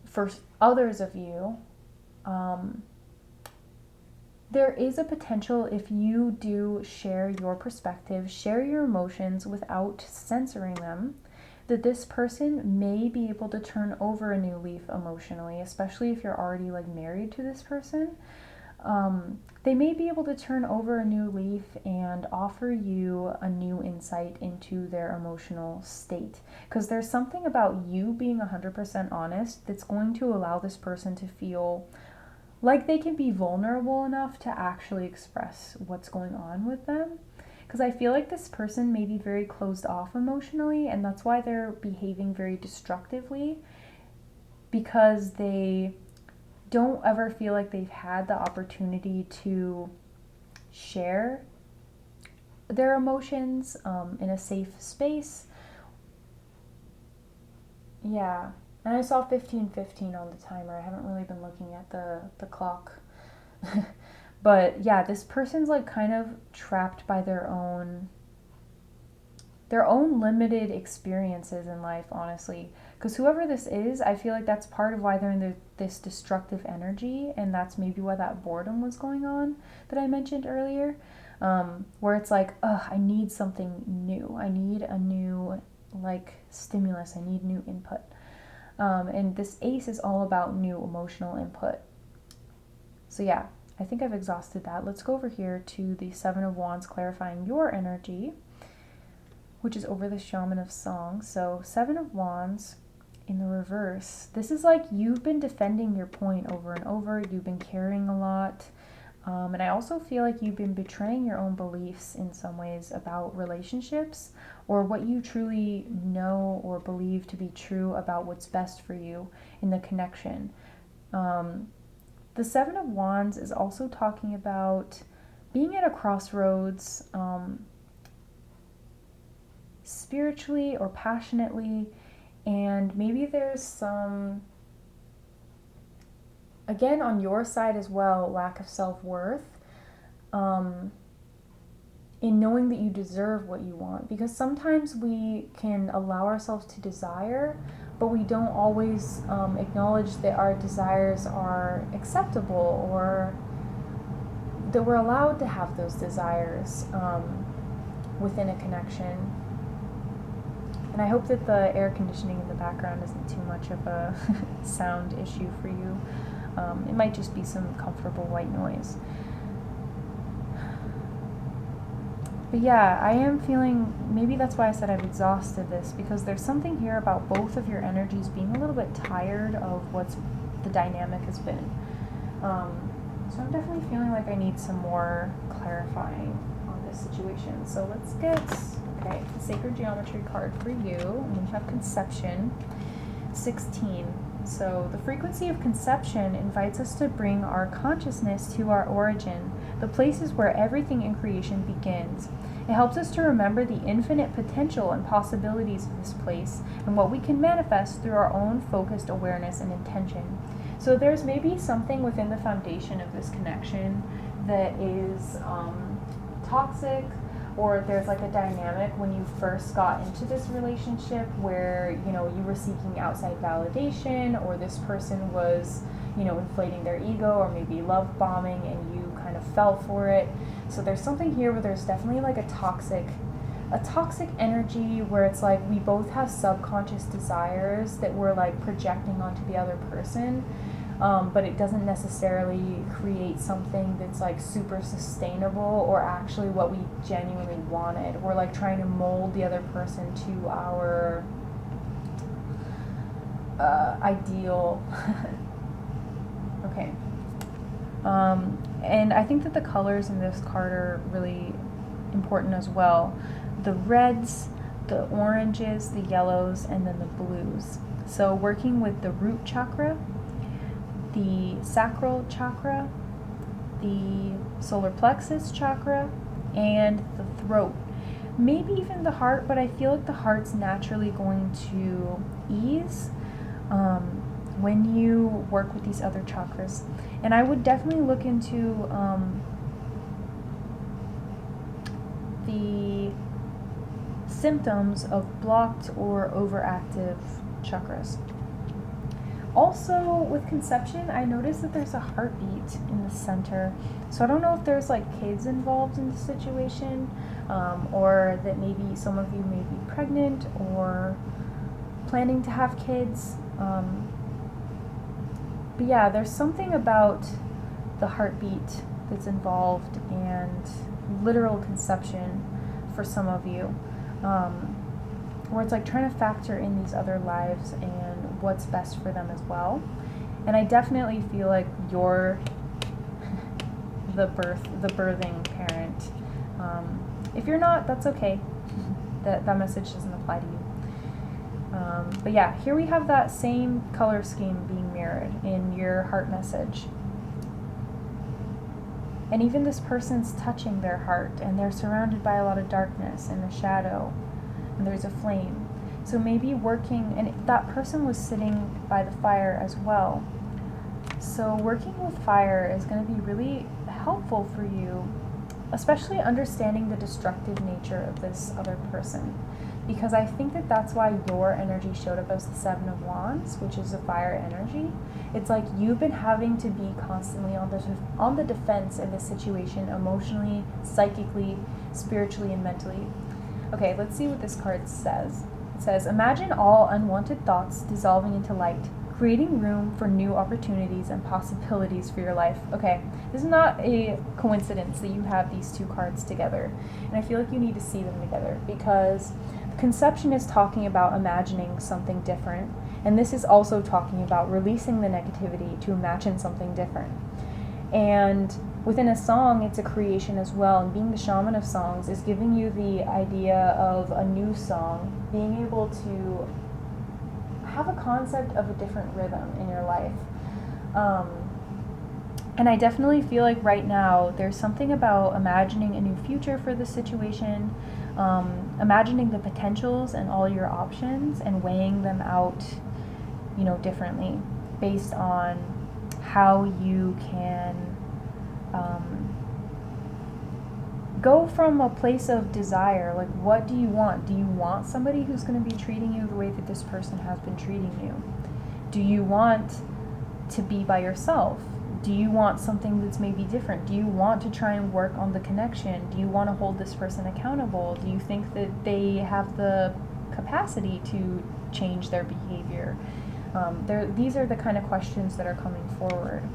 for others of you, there is a potential, if you do share your perspective, share your emotions without censoring them, that this person may be able to turn over a new leaf emotionally, especially if you're already like married to this person. They may be able to turn over a new leaf and offer you a new insight into their emotional state. Because there's something about you being 100% honest that's going to allow this person to feel like they can be vulnerable enough to actually express what's going on with them. Because I feel like this person may be very closed off emotionally, and that's why they're behaving very destructively, because they don't ever feel like they've had the opportunity to share their emotions in a safe space. Yeah, and I saw 15:15 on the timer. I haven't really been looking at the clock. But yeah, this person's like kind of trapped by their own limited experiences in life, honestly. Because whoever this is, I feel like that's part of why they're in this destructive energy, and that's maybe why that boredom was going on that I mentioned earlier, where it's like, I need something new. I need a new like stimulus. I need new input. And this ace is all about new emotional input. So yeah, I think I've exhausted that. Let's go over here to the Seven of Wands, clarifying your energy, which is over the Shaman of Song. So Seven of Wands in the reverse. This is like you've been defending your point over and over. You've been caring a lot. And I also feel like you've been betraying your own beliefs in some ways about relationships, or what you truly know or believe to be true about what's best for you in the connection. The Seven of Wands is also talking about being at a crossroads, spiritually or passionately, and maybe there's some, again on your side as well, lack of self-worth in knowing that you deserve what you want. Because sometimes we can allow ourselves to desire, but we don't always acknowledge that our desires are acceptable, or that we're allowed to have those desires within a connection. And I hope that the air conditioning in the background isn't too much of a sound issue for you. It might just be some comfortable white noise. But yeah, I am feeling, maybe that's why I said I've exhausted this, because there's something here about both of your energies being a little bit tired of what's the dynamic has been. So I'm definitely feeling like I need some more clarifying on this situation. So let's get, okay, the Sacred Geometry card for you. And we have Conception 16. So the frequency of conception invites us to bring our consciousness to our origin, the places where everything in creation begins. It helps us to remember the infinite potential and possibilities of this place and what we can manifest through our own focused awareness and intention. So there's maybe something within the foundation of this connection that is toxic, or there's like a dynamic when you first got into this relationship where, you know, you were seeking outside validation, or this person was, you know, inflating their ego, or maybe love bombing, and you kind of fell for it. So there's something here where there's definitely like a toxic energy where it's like we both have subconscious desires that we're like projecting onto the other person. But it doesn't necessarily create something that's like super sustainable or actually what we genuinely wanted. We're like trying to mold the other person to our ideal. Okay. And I think that the colors in this card are really important as well. The reds, the oranges, the yellows, and then the blues. So working with the root chakra, the sacral chakra, the solar plexus chakra, and the throat. Maybe even the heart, but I feel like the heart's naturally going to ease when you work with these other chakras. And I would definitely look into the symptoms of blocked or overactive chakras. Also, with conception, I noticed that there's a heartbeat in the center. So I don't know if there's like kids involved in the situation, or that maybe some of you may be pregnant or planning to have kids. But yeah, there's something about the heartbeat that's involved and literal conception for some of you, where it's like trying to factor in these other lives and what's best for them as well. And I definitely feel like you're the birthing parent. If you're not, that's okay. That message doesn't apply to you. But yeah, here we have that same color scheme being mirrored in your heart message. And even this person's touching their heart, and they're surrounded by a lot of darkness and a shadow, and there's a flame. So maybe working, and that person was sitting by the fire as well. So working with fire is going to be really helpful for you, especially understanding the destructive nature of this other person. Because I think that that's why your energy showed up as the Seven of Wands, which is a fire energy. It's like you've been having to be constantly on the defense in this situation, emotionally, psychically, spiritually, and mentally. Okay, let's see what this card says. It says, imagine all unwanted thoughts dissolving into light, creating room for new opportunities and possibilities for your life. Okay, this is not a coincidence that you have these two cards together. And I feel like you need to see them together, because conception is talking about imagining something different. And this is also talking about releasing the negativity to imagine something different. And within a song, it's a creation as well. And being the shaman of songs is giving you the idea of a new song, being able to have a concept of a different rhythm in your life. And I definitely feel like right now there's something about imagining a new future for the situation, imagining the potentials and all your options and weighing them out, you know, differently based on how you can go from a place of desire. Like, what do you want? Do you want somebody who's going to be treating you the way that this person has been treating you? Do you want to be by yourself? Do you want something that's maybe different? Do you want to try and work on the connection? Do you want to hold this person accountable? Do you think that they have the capacity to change their behavior? These are the kind of questions that are coming forward.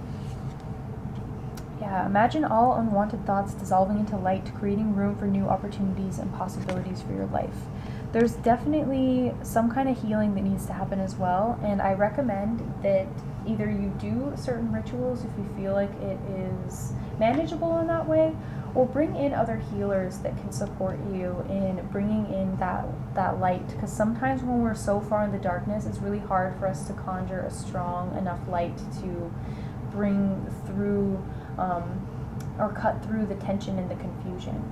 Yeah, imagine all unwanted thoughts dissolving into light, creating room for new opportunities and possibilities for your life. There's definitely some kind of healing that needs to happen as well, and I recommend that either you do certain rituals if you feel like it is manageable in that way, or bring in other healers that can support you in bringing in that light, because sometimes when we're so far in the darkness, it's really hard for us to conjure a strong enough light to bring through or cut through the tension and the confusion.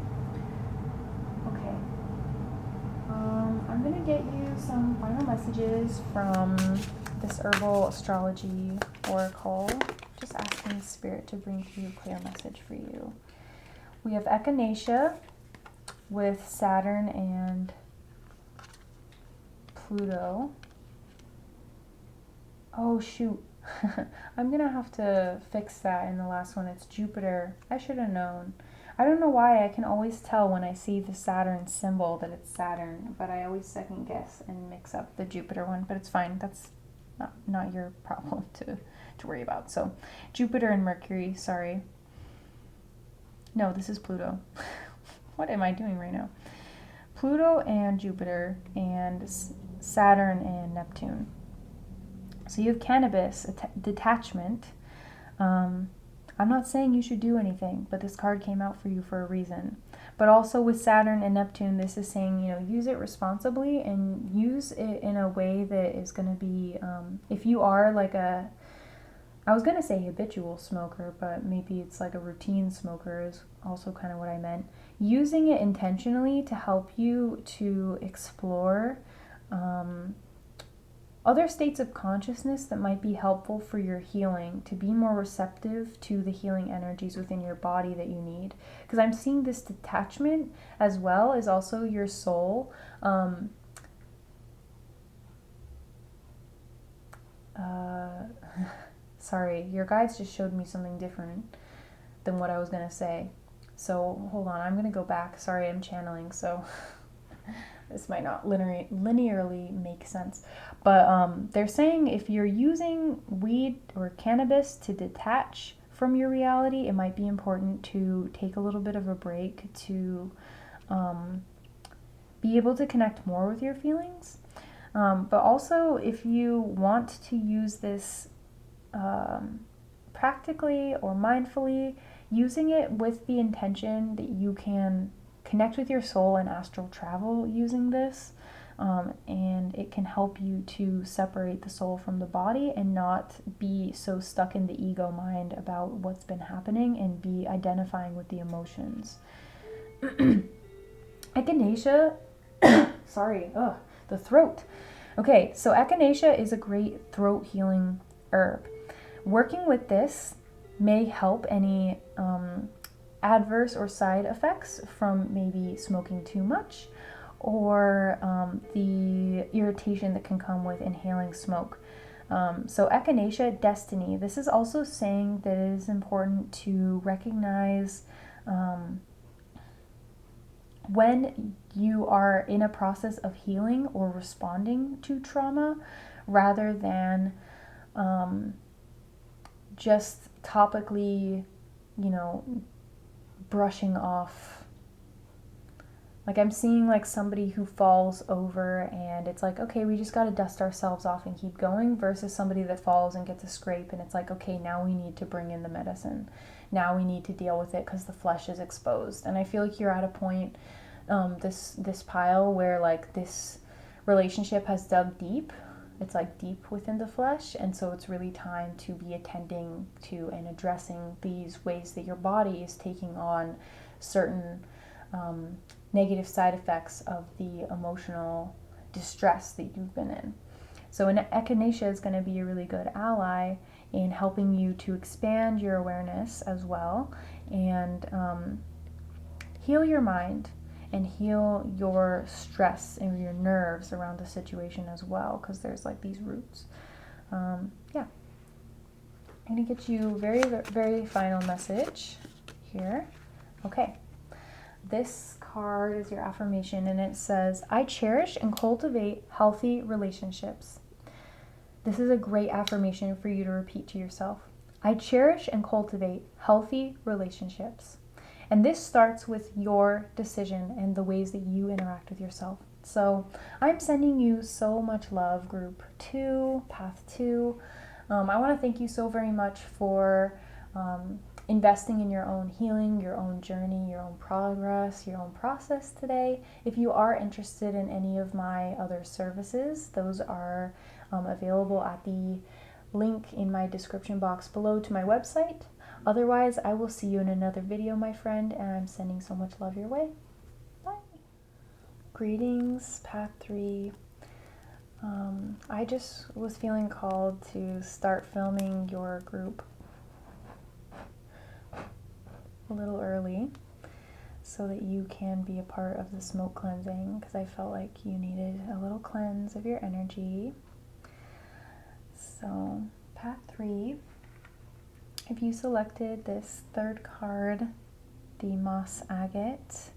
Okay. I'm going to get you some final messages from this herbal astrology oracle. Just asking Spirit to bring to you a clear message for you. We have Echinacea with Saturn and Pluto. Oh, shoot. I'm going to have to fix that in the last one. It's Jupiter. I should have known. I don't know why I can always tell when I see the Saturn symbol that it's Saturn, but I always second guess and mix up the Jupiter one, but it's fine. That's not your problem to worry about. So Jupiter and Mercury, sorry. No, this is Pluto. What am I doing right now? Pluto and Jupiter and Saturn and Neptune. So you have cannabis, detachment. I'm not saying you should do anything, but this card came out for you for a reason. But also with Saturn and Neptune, this is saying, use it responsibly and use it in a way that is going to be, if you are like I was going to say habitual smoker, but maybe it's like a routine smoker is also kind of what I meant. Using it intentionally to help you to explore other states of consciousness that might be helpful for your healing, to be more receptive to the healing energies within your body that you need. Because I'm seeing this detachment as well as also your soul. Sorry, your guides just showed me something different than what I was going to say. So hold on, I'm going to go back. Sorry, I'm channeling, so this might not linearly make sense. But they're saying if you're using weed or cannabis to detach from your reality, it might be important to take a little bit of a break to be able to connect more with your feelings. But also, if you want to use this practically or mindfully, using it with the intention that you can connect with your soul and astral travel using this, and it can help you to separate the soul from the body and not be so stuck in the ego mind about what's been happening and be identifying with the emotions. Echinacea, sorry, the throat. Okay, so echinacea is a great throat healing herb. Working with this may help any adverse or side effects from maybe smoking too much, or the irritation that can come with inhaling smoke. So echinacea, destiny. This is also saying that it is important to recognize when you are in a process of healing or responding to trauma, rather than just topically, brushing off. Like I'm seeing like somebody who falls over and it's like, okay, we just got to dust ourselves off and keep going, versus somebody that falls and gets a scrape and it's like, okay, now we need to bring in the medicine. Now we need to deal with it because the flesh is exposed. And I feel like you're at a point, this pile where like this relationship has dug deep. It's like deep within the flesh, and so it's really time to be attending to and addressing these ways that your body is taking on certain negative side effects of the emotional distress that you've been in. So an echinacea is going to be a really good ally in helping you to expand your awareness as well, and heal your mind and heal your stress and your nerves around the situation as well, because there's like these roots. Yeah. I'm going to get you very, very final message here. Okay. This card is your affirmation, and it says, I cherish and cultivate healthy relationships. This is a great affirmation for you to repeat to yourself. I cherish and cultivate healthy relationships. And this starts with your decision and the ways that you interact with yourself. So I'm sending you so much love, group 2, path 2. I want to thank you so very much for investing in your own healing, your own journey, your own progress, your own process today. If you are interested in any of my other services, those are available at the link in my description box below to my website. Otherwise, I will see you in another video, my friend, and I'm sending so much love your way. Bye. Greetings, Path 3. I just was feeling called to start filming your group a little early so that you can be a part of the smoke cleansing, because I felt like you needed a little cleanse of your energy. So, Path 3, if you selected this third card, the Moss Agate,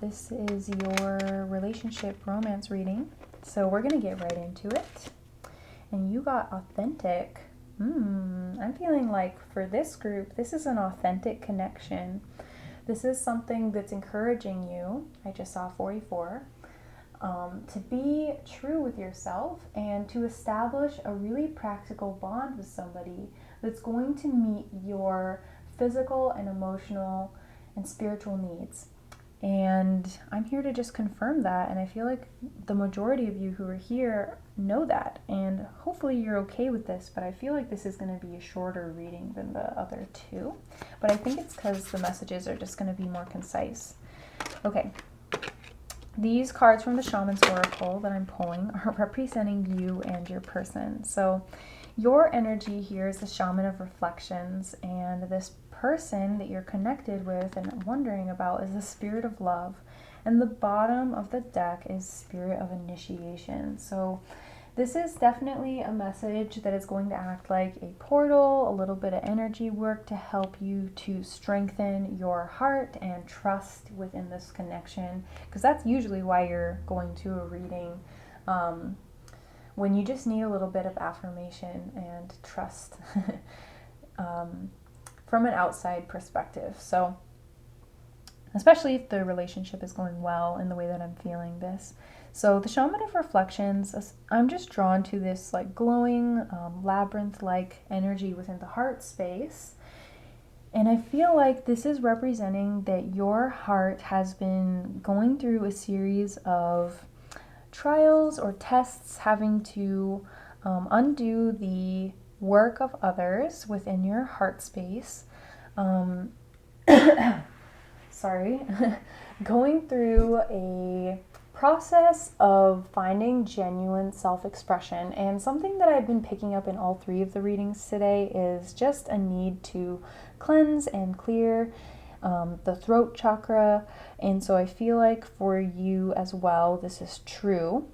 this is your relationship romance reading. So we're going to get right into it. And you got authentic. I'm feeling like for this group, this is an authentic connection. This is something that's encouraging you. I just saw 44. To be true with yourself and to establish a really practical bond with somebody that's going to meet your physical and emotional and spiritual needs. And I'm here to just confirm that, and I feel like the majority of you who are here know that, and hopefully you're okay with this, but I feel like this is going to be a shorter reading than the other two, but I think it's because the messages are just going to be more concise. Okay, these cards from the Shamans Oracle that I'm pulling are representing you and your person. So your energy here is the Shaman of Reflections, and this person that you're connected with and wondering about is the Spirit of Love. And the bottom of the deck is Spirit of Initiation. So this is definitely a message that is going to act like a portal, a little bit of energy work to help you to strengthen your heart and trust within this connection, because that's usually why you're going to a reading, when you just need a little bit of affirmation and trust from an outside perspective. So especially if the relationship is going well in the way that I'm feeling this. So the Shaman of Reflections, I'm just drawn to this like glowing labyrinth-like energy within the heart space. And I feel like this is representing that your heart has been going through a series of trials or tests, having to undo the work of others within your heart space. Sorry. Going through a process of finding genuine self-expression. And something that I've been picking up in all three of the readings today is just a need to cleanse and clear the throat chakra. And so I feel like for you as well, this is true,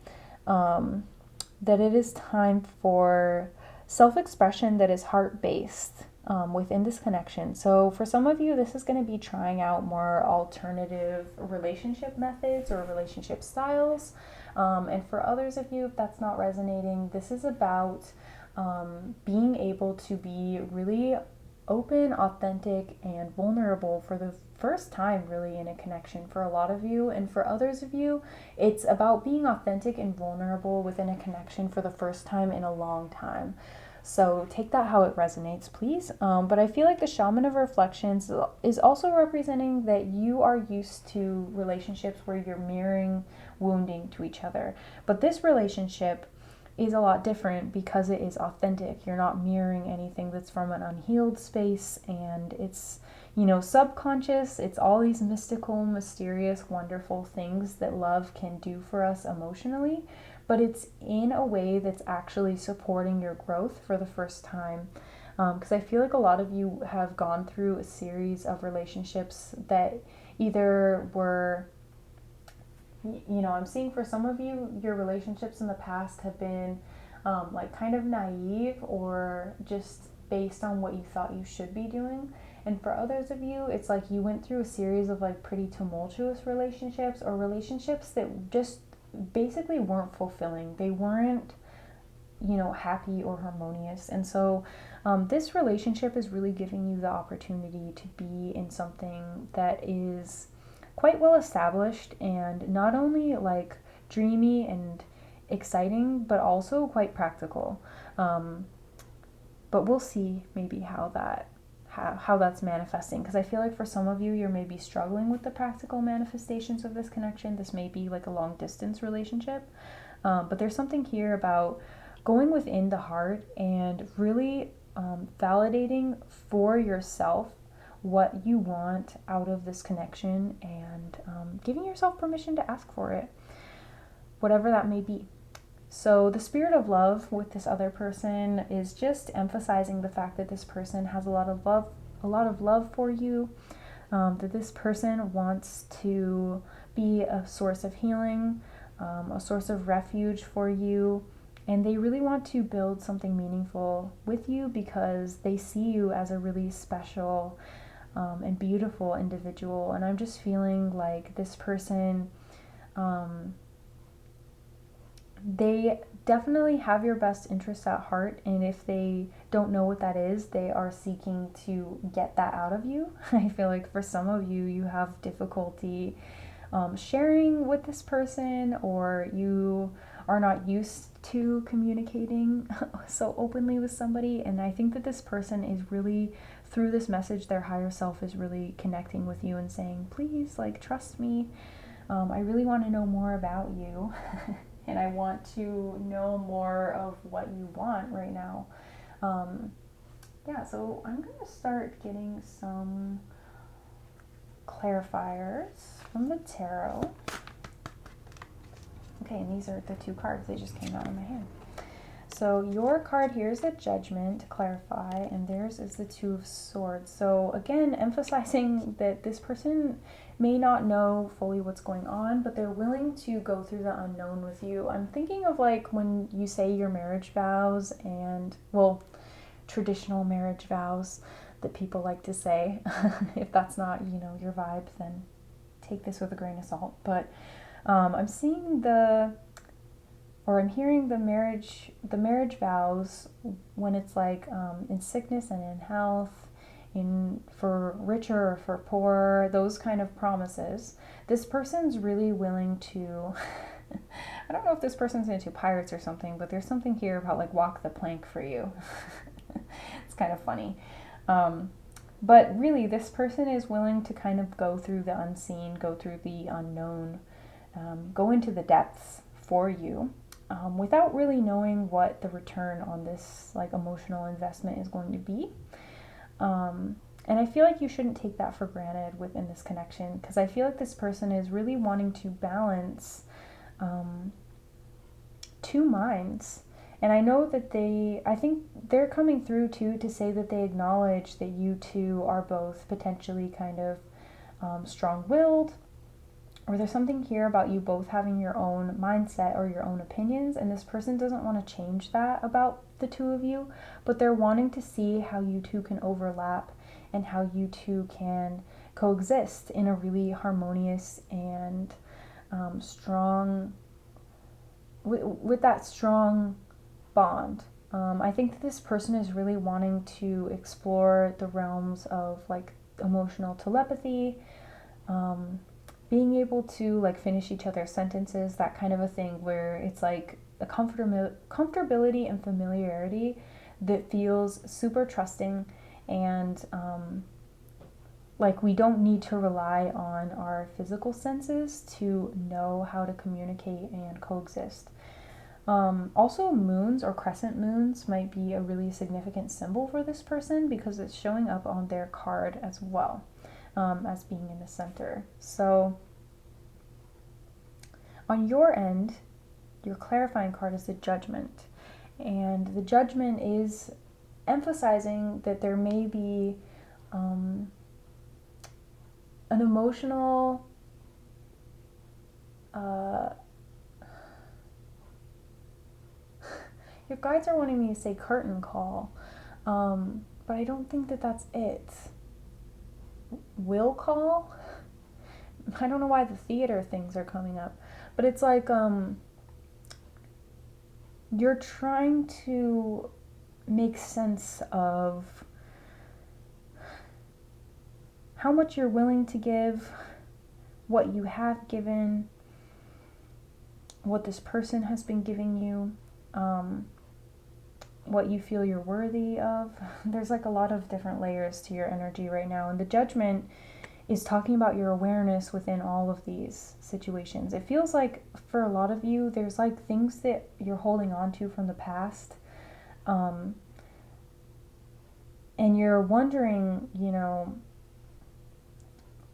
that it is time for self-expression that is heart-based within this connection. So for some of you, this is going to be trying out more alternative relationship methods or relationship styles. And for others of you, if that's not resonating, this is about being able to be really open, authentic, and vulnerable for the first time really in a connection for a lot of you. And for others of you, it's about being authentic and vulnerable within a connection for the first time in a long time. So take that how it resonates, please. But I feel like the Shaman of Reflections is also representing that you are used to relationships where you're mirroring wounding to each other. But this relationship is a lot different because it is authentic. You're not mirroring anything that's from an unhealed space, and it's, subconscious. It's all these mystical, mysterious, wonderful things that love can do for us emotionally, but it's in a way that's actually supporting your growth for the first time. Because I feel like a lot of you have gone through a series of relationships that either were, I'm seeing for some of you, your relationships in the past have been kind of naive or just based on what you thought you should be doing. And for others of you, it's like you went through a series of pretty tumultuous relationships, or relationships that just basically weren't fulfilling. They weren't, happy or harmonious. And so this relationship is really giving you the opportunity to be in something that is quite well established and not only dreamy and exciting, but also quite practical. But we'll see maybe how that's manifesting, because I feel like for some of you, you're maybe struggling with the practical manifestations of this connection. This may be like a long distance relationship, but there's something here about going within the heart and really validating for yourself what you want out of this connection, and giving yourself permission to ask for it, whatever that may be. So the spirit of love with this other person is just emphasizing the fact that this person has a lot of love for you, that this person wants to be a source of healing, a source of refuge for you, and they really want to build something meaningful with you because they see you as a really special and beautiful individual. And I'm just feeling like this person, they definitely have your best interests at heart, and if they don't know what that is, they are seeking to get that out of you. I feel like for some of you, you have difficulty sharing with this person, or you are not used to communicating so openly with somebody, and I think that this person is really, through this message, their higher self is really connecting with you and saying, please, like, trust me. I really want to know more about you. And I want to know more of what you want right now. Yeah, so I'm going to start getting some clarifiers from the tarot. Okay, and these are the two cards. They just came out in my hand. So your card here is the Judgment to clarify, and theirs is the Two of Swords. So again, emphasizing that this person may not know fully what's going on, but they're willing to go through the unknown with you. I'm thinking of like when you say your marriage vows, and, well, traditional marriage vows that people like to say. If that's not, your vibe, then take this with a grain of salt. But I'm seeing I'm hearing the marriage vows when it's like in sickness and in health, for richer or for poorer, those kind of promises. This person's really willing to, I don't know if this person's into pirates or something, but there's something here about like walk the plank for you. It's kind of funny. But really, this person is willing to kind of go through the unseen, go through the unknown, go into the depths for you, without really knowing what the return on this like emotional investment is going to be. And I feel like you shouldn't take that for granted within this connection, because I feel like this person is really wanting to balance two minds. And I know that I think they're coming through too to say that they acknowledge that you two are both potentially kind of strong-willed, or there's something here about you both having your own mindset or your own opinions, and this person doesn't want to change that about the two of you, but they're wanting to see how you two can overlap and how you two can coexist in a really harmonious and strong, with that strong bond. I think that this person is really wanting to explore the realms of like emotional telepathy, being able to like finish each other's sentences, that kind of a thing, where it's like a comfortability and familiarity that feels super trusting, and like we don't need to rely on our physical senses to know how to communicate and coexist. Also, moons or crescent moons might be a really significant symbol for this person, because it's showing up on their card as well, as being in the center. So on your end, your clarifying card is the Judgment, and the Judgment is emphasizing that there may be an emotional your guides are wanting me to say curtain call, but I don't think that that's it. Will call? I don't know why the theater things are coming up, but it's like you're trying to make sense of how much you're willing to give, what you have given, what this person has been giving you, what you feel you're worthy of. There's like a lot of different layers to your energy right now, and the Judgment is talking about your awareness within all of these situations. It feels like for a lot of you, there's like things that you're holding on to from the past, and you're wondering, you know,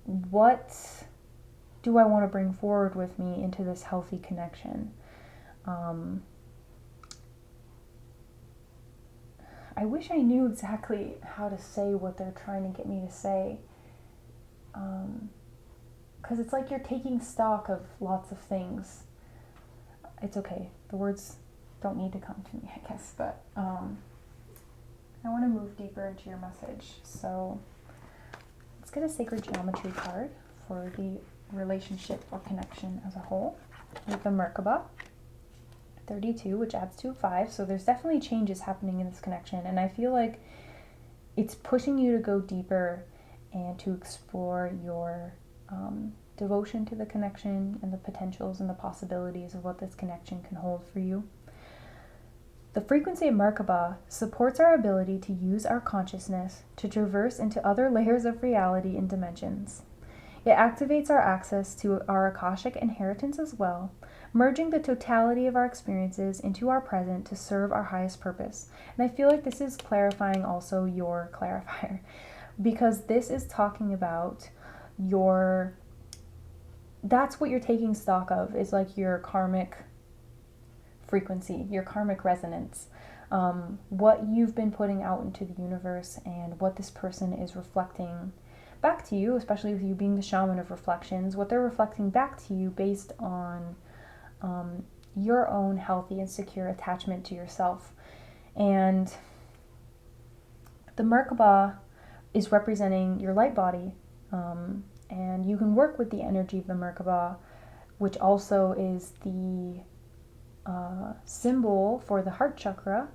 what do I want to bring forward with me into this healthy connection? I wish I knew exactly how to say what they're trying to get me to say. Because it's like you're taking stock of lots of things. It's okay. The words don't need to come to me, I guess. But I want to move deeper into your message. So let's get a sacred geometry card for the relationship or connection as a whole with the Merkaba 32, which adds to a 5. So there's definitely changes happening in this connection, and I feel like it's pushing you to go deeper and to explore your devotion to the connection and the potentials and the possibilities of what this connection can hold for you. The frequency of Merkaba supports our ability to use our consciousness to traverse into other layers of reality and dimensions. It activates our access to our Akashic inheritance as well, merging the totality of our experiences into our present to serve our highest purpose. And I feel like this is clarifying also your clarifier, because this is talking about your, that's what you're taking stock of, is like your karmic frequency, your karmic resonance, what you've been putting out into the universe and what this person is reflecting back to you, especially with you being the shaman of reflections, what they're reflecting back to you based on your own healthy and secure attachment to yourself. And the Merkaba is representing your light body, and you can work with the energy of the Merkaba, which also is the symbol for the heart chakra.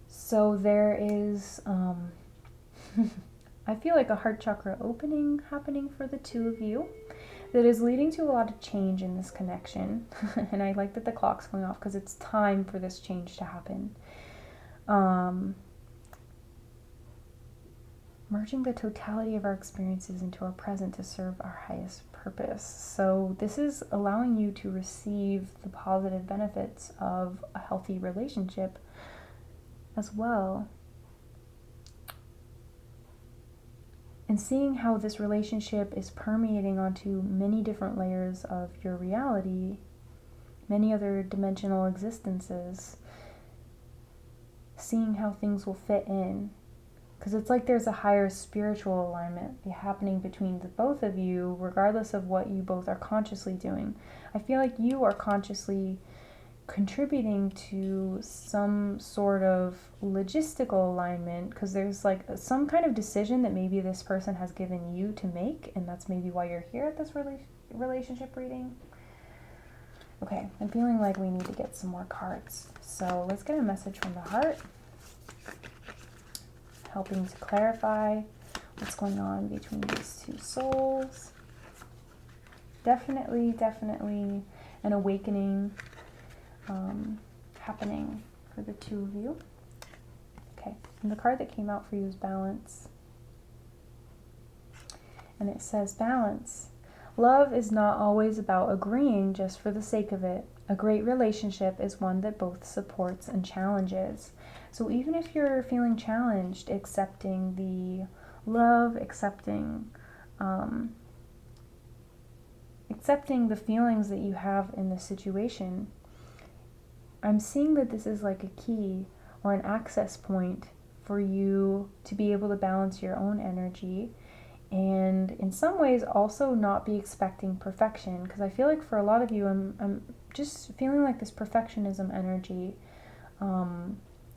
So there is I feel like a heart chakra opening happening for the two of you that is leading to a lot of change in this connection. And I like that the clock's going off because it's time for this change to happen. Merging the totality of our experiences into our present to serve our highest purpose. So this is allowing you to receive the positive benefits of a healthy relationship as well. And seeing how this relationship is permeating onto many different layers of your reality, many other dimensional existences, seeing how things will fit in. Because it's like there's a higher spiritual alignment happening between the both of you, regardless of what you both are consciously doing. I feel like you are consciously contributing to some sort of logistical alignment, because there's like some kind of decision that maybe this person has given you to make, and that's maybe why you're here at this relationship reading. Okay, I'm feeling like we need to get some more cards. So let's get a message from the heart, helping to clarify what's going on between these two souls. Definitely an awakening happening for the two of you. Okay, and the card that came out for you is Balance. And it says, Balance. Love is not always about agreeing just for the sake of it. A great relationship is one that both supports and challenges. So even if you're feeling challenged, accepting the love, accepting the feelings that you have in the situation, I'm seeing that this is like a key or an access point for you to be able to balance your own energy, and in some ways also not be expecting perfection, because I feel like for a lot of you I'm just feeling like this perfectionism energy,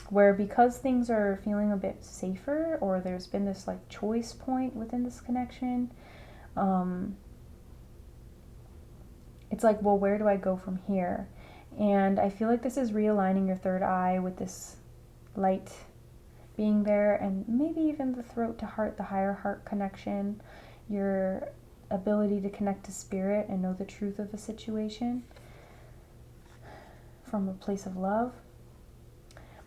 where because things are feeling a bit safer, or there's been this like choice point within this connection, it's like, well, where do I go from here? And I feel like this is realigning your third eye with this light being there, and maybe even the throat to heart, the higher heart connection, your ability to connect to spirit and know the truth of a situation. from a place of love.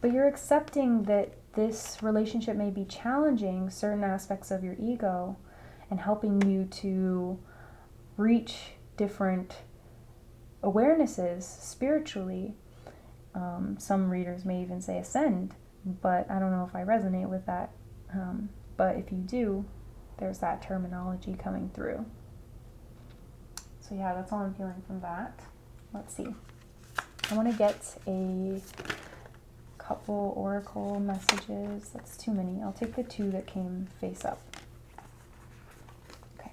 But you're accepting that this relationship may be challenging certain aspects of your ego and helping you to reach different awarenesses spiritually. Some readers may even say ascend, but I don't know if I resonate with that. But if you do, there's that terminology coming through. So yeah, that's all I'm feeling from that. Let's see. I want to get a couple oracle messages. That's too many. I'll take the 2 that came face up. Okay.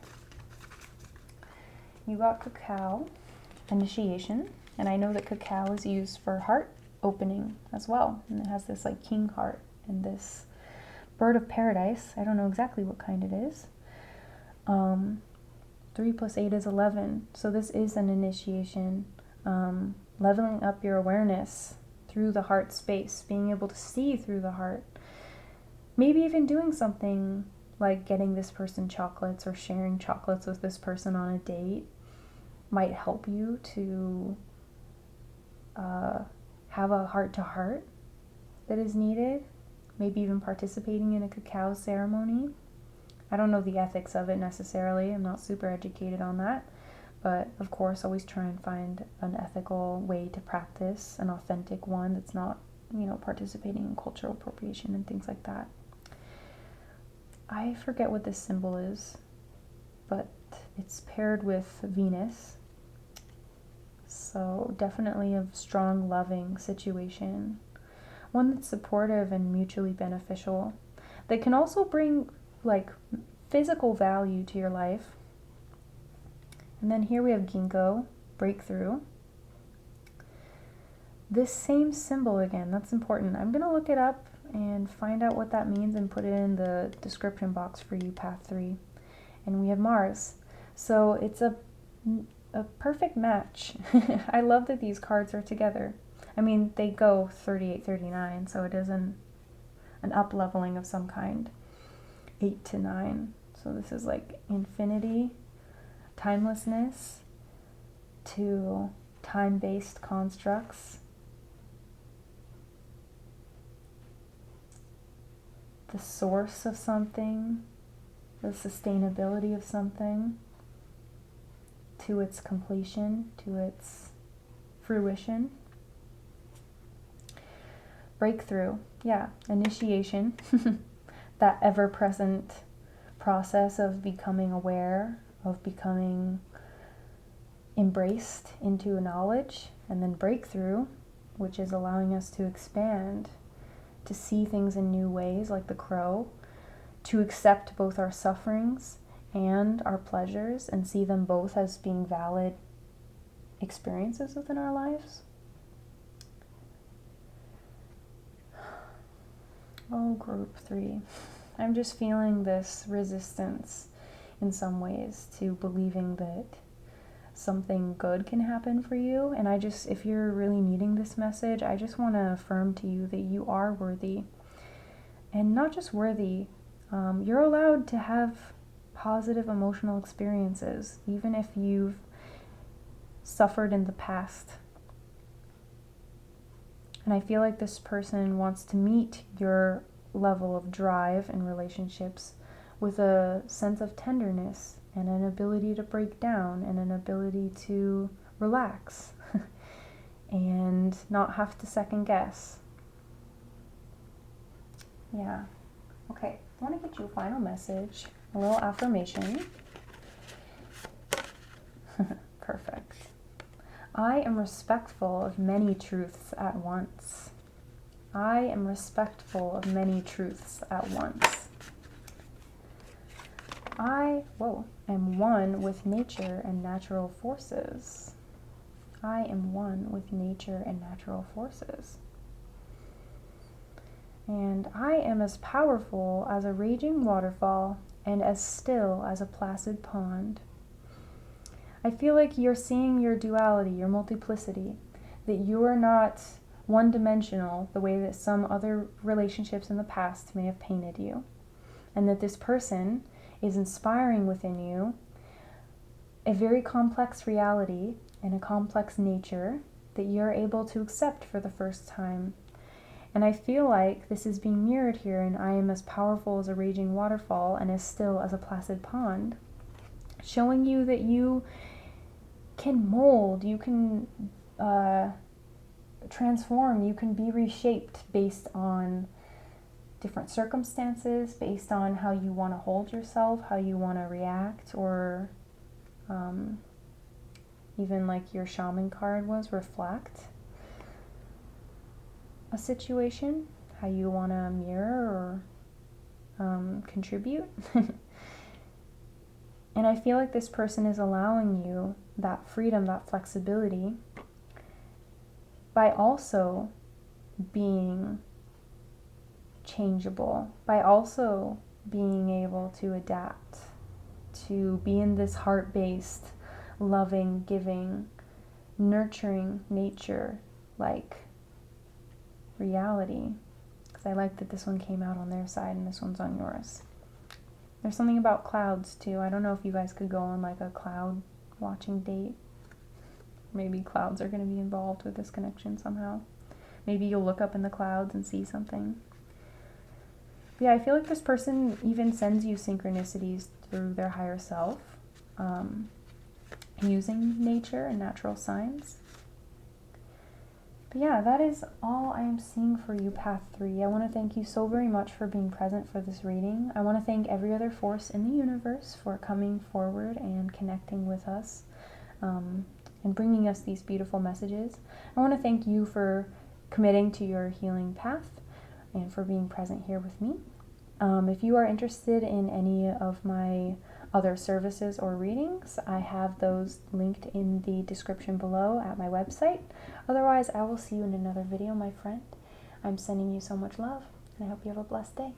You got cacao, initiation, and I know that cacao is used for heart opening as well. And it has this like king heart and this bird of paradise. I don't know exactly what kind it is. 3 + 8 is 11. So this is an initiation. Leveling up your awareness through the heart space, being able to see through the heart. Maybe even doing something like getting this person chocolates or sharing chocolates with this person on a date might help you to have a heart-to-heart that is needed. Maybe even participating in a cacao ceremony. I don't know the ethics of it necessarily. I'm not super educated on that. But of course, always try and find an ethical way to practice, an authentic one that's not, participating in cultural appropriation and things like that. I forget what this symbol is, but it's paired with Venus. So definitely a strong, loving situation. One that's supportive and mutually beneficial. That can also bring like physical value to your life. And then here we have ginkgo, breakthrough. This same symbol again, that's important. I'm going to look it up and find out what that means and put it in the description box for you, Path 3. And we have Mars. So it's a perfect match. I love that these cards are together. I mean, they go 38, 39, so it is an up-leveling of some kind. 8 to 9. So this is like infinity, timelessness, to time-based constructs. The source of something, the sustainability of something, to its completion, to its fruition. Breakthrough, yeah, initiation, that ever-present process of becoming aware, of becoming embraced into knowledge, and then breakthrough, which is allowing us to expand, to see things in new ways, like the crow, to accept both our sufferings and our pleasures and see them both as being valid experiences within our lives. Oh, group 3. I'm just feeling this resistance in some ways to believing that something good can happen for you. And if you're really needing this message, I just want to affirm to you that you are worthy. And not just worthy, you're allowed to have positive emotional experiences, even if you've suffered in the past. And I feel like this person wants to meet your level of drive in relationships with a sense of tenderness and an ability to break down and an ability to relax and not have to second guess. Yeah. Okay, I want to get you a final message, a little affirmation. Perfect. I am respectful of many truths at once. I am respectful of many truths at once. I am one with nature and natural forces. I am one with nature and natural forces. And I am as powerful as a raging waterfall and as still as a placid pond. I feel like you're seeing your duality, your multiplicity, that you are not one-dimensional the way that some other relationships in the past may have painted you, and that this person is inspiring within you a very complex reality and a complex nature that you're able to accept for the first time. And I feel like this is being mirrored here in I am as powerful as a raging waterfall and as still as a placid pond, showing you that you can mold, you can transform, you can be reshaped based on different circumstances, based on how you want to hold yourself, how you want to react, or even like your shaman card was, reflect a situation, how you want to mirror or contribute. And I feel like this person is allowing you that freedom, that flexibility, by also being changeable, by also being able to adapt, to be in this heart-based, loving, giving, nurturing nature like reality. Because I like that this one came out on their side and this one's on yours. There's something about clouds too. I don't know if you guys could go on like a cloud watching date. Maybe clouds are going to be involved with this connection somehow. Maybe you'll look up in the clouds and see something. But yeah, I feel like this person even sends you synchronicities through their higher self, using nature and natural signs. But yeah, that is all I am seeing for you, Path 3. I want to thank you so very much for being present for this reading. I want to thank every other force in the universe for coming forward and connecting with us, and bringing us these beautiful messages. I want to thank you for committing to your healing path and for being present here with me. If you are interested in any of my other services or readings, I have those linked in the description below at my website. Otherwise, I will see you in another video, my friend. I'm sending you so much love, and I hope you have a blessed day.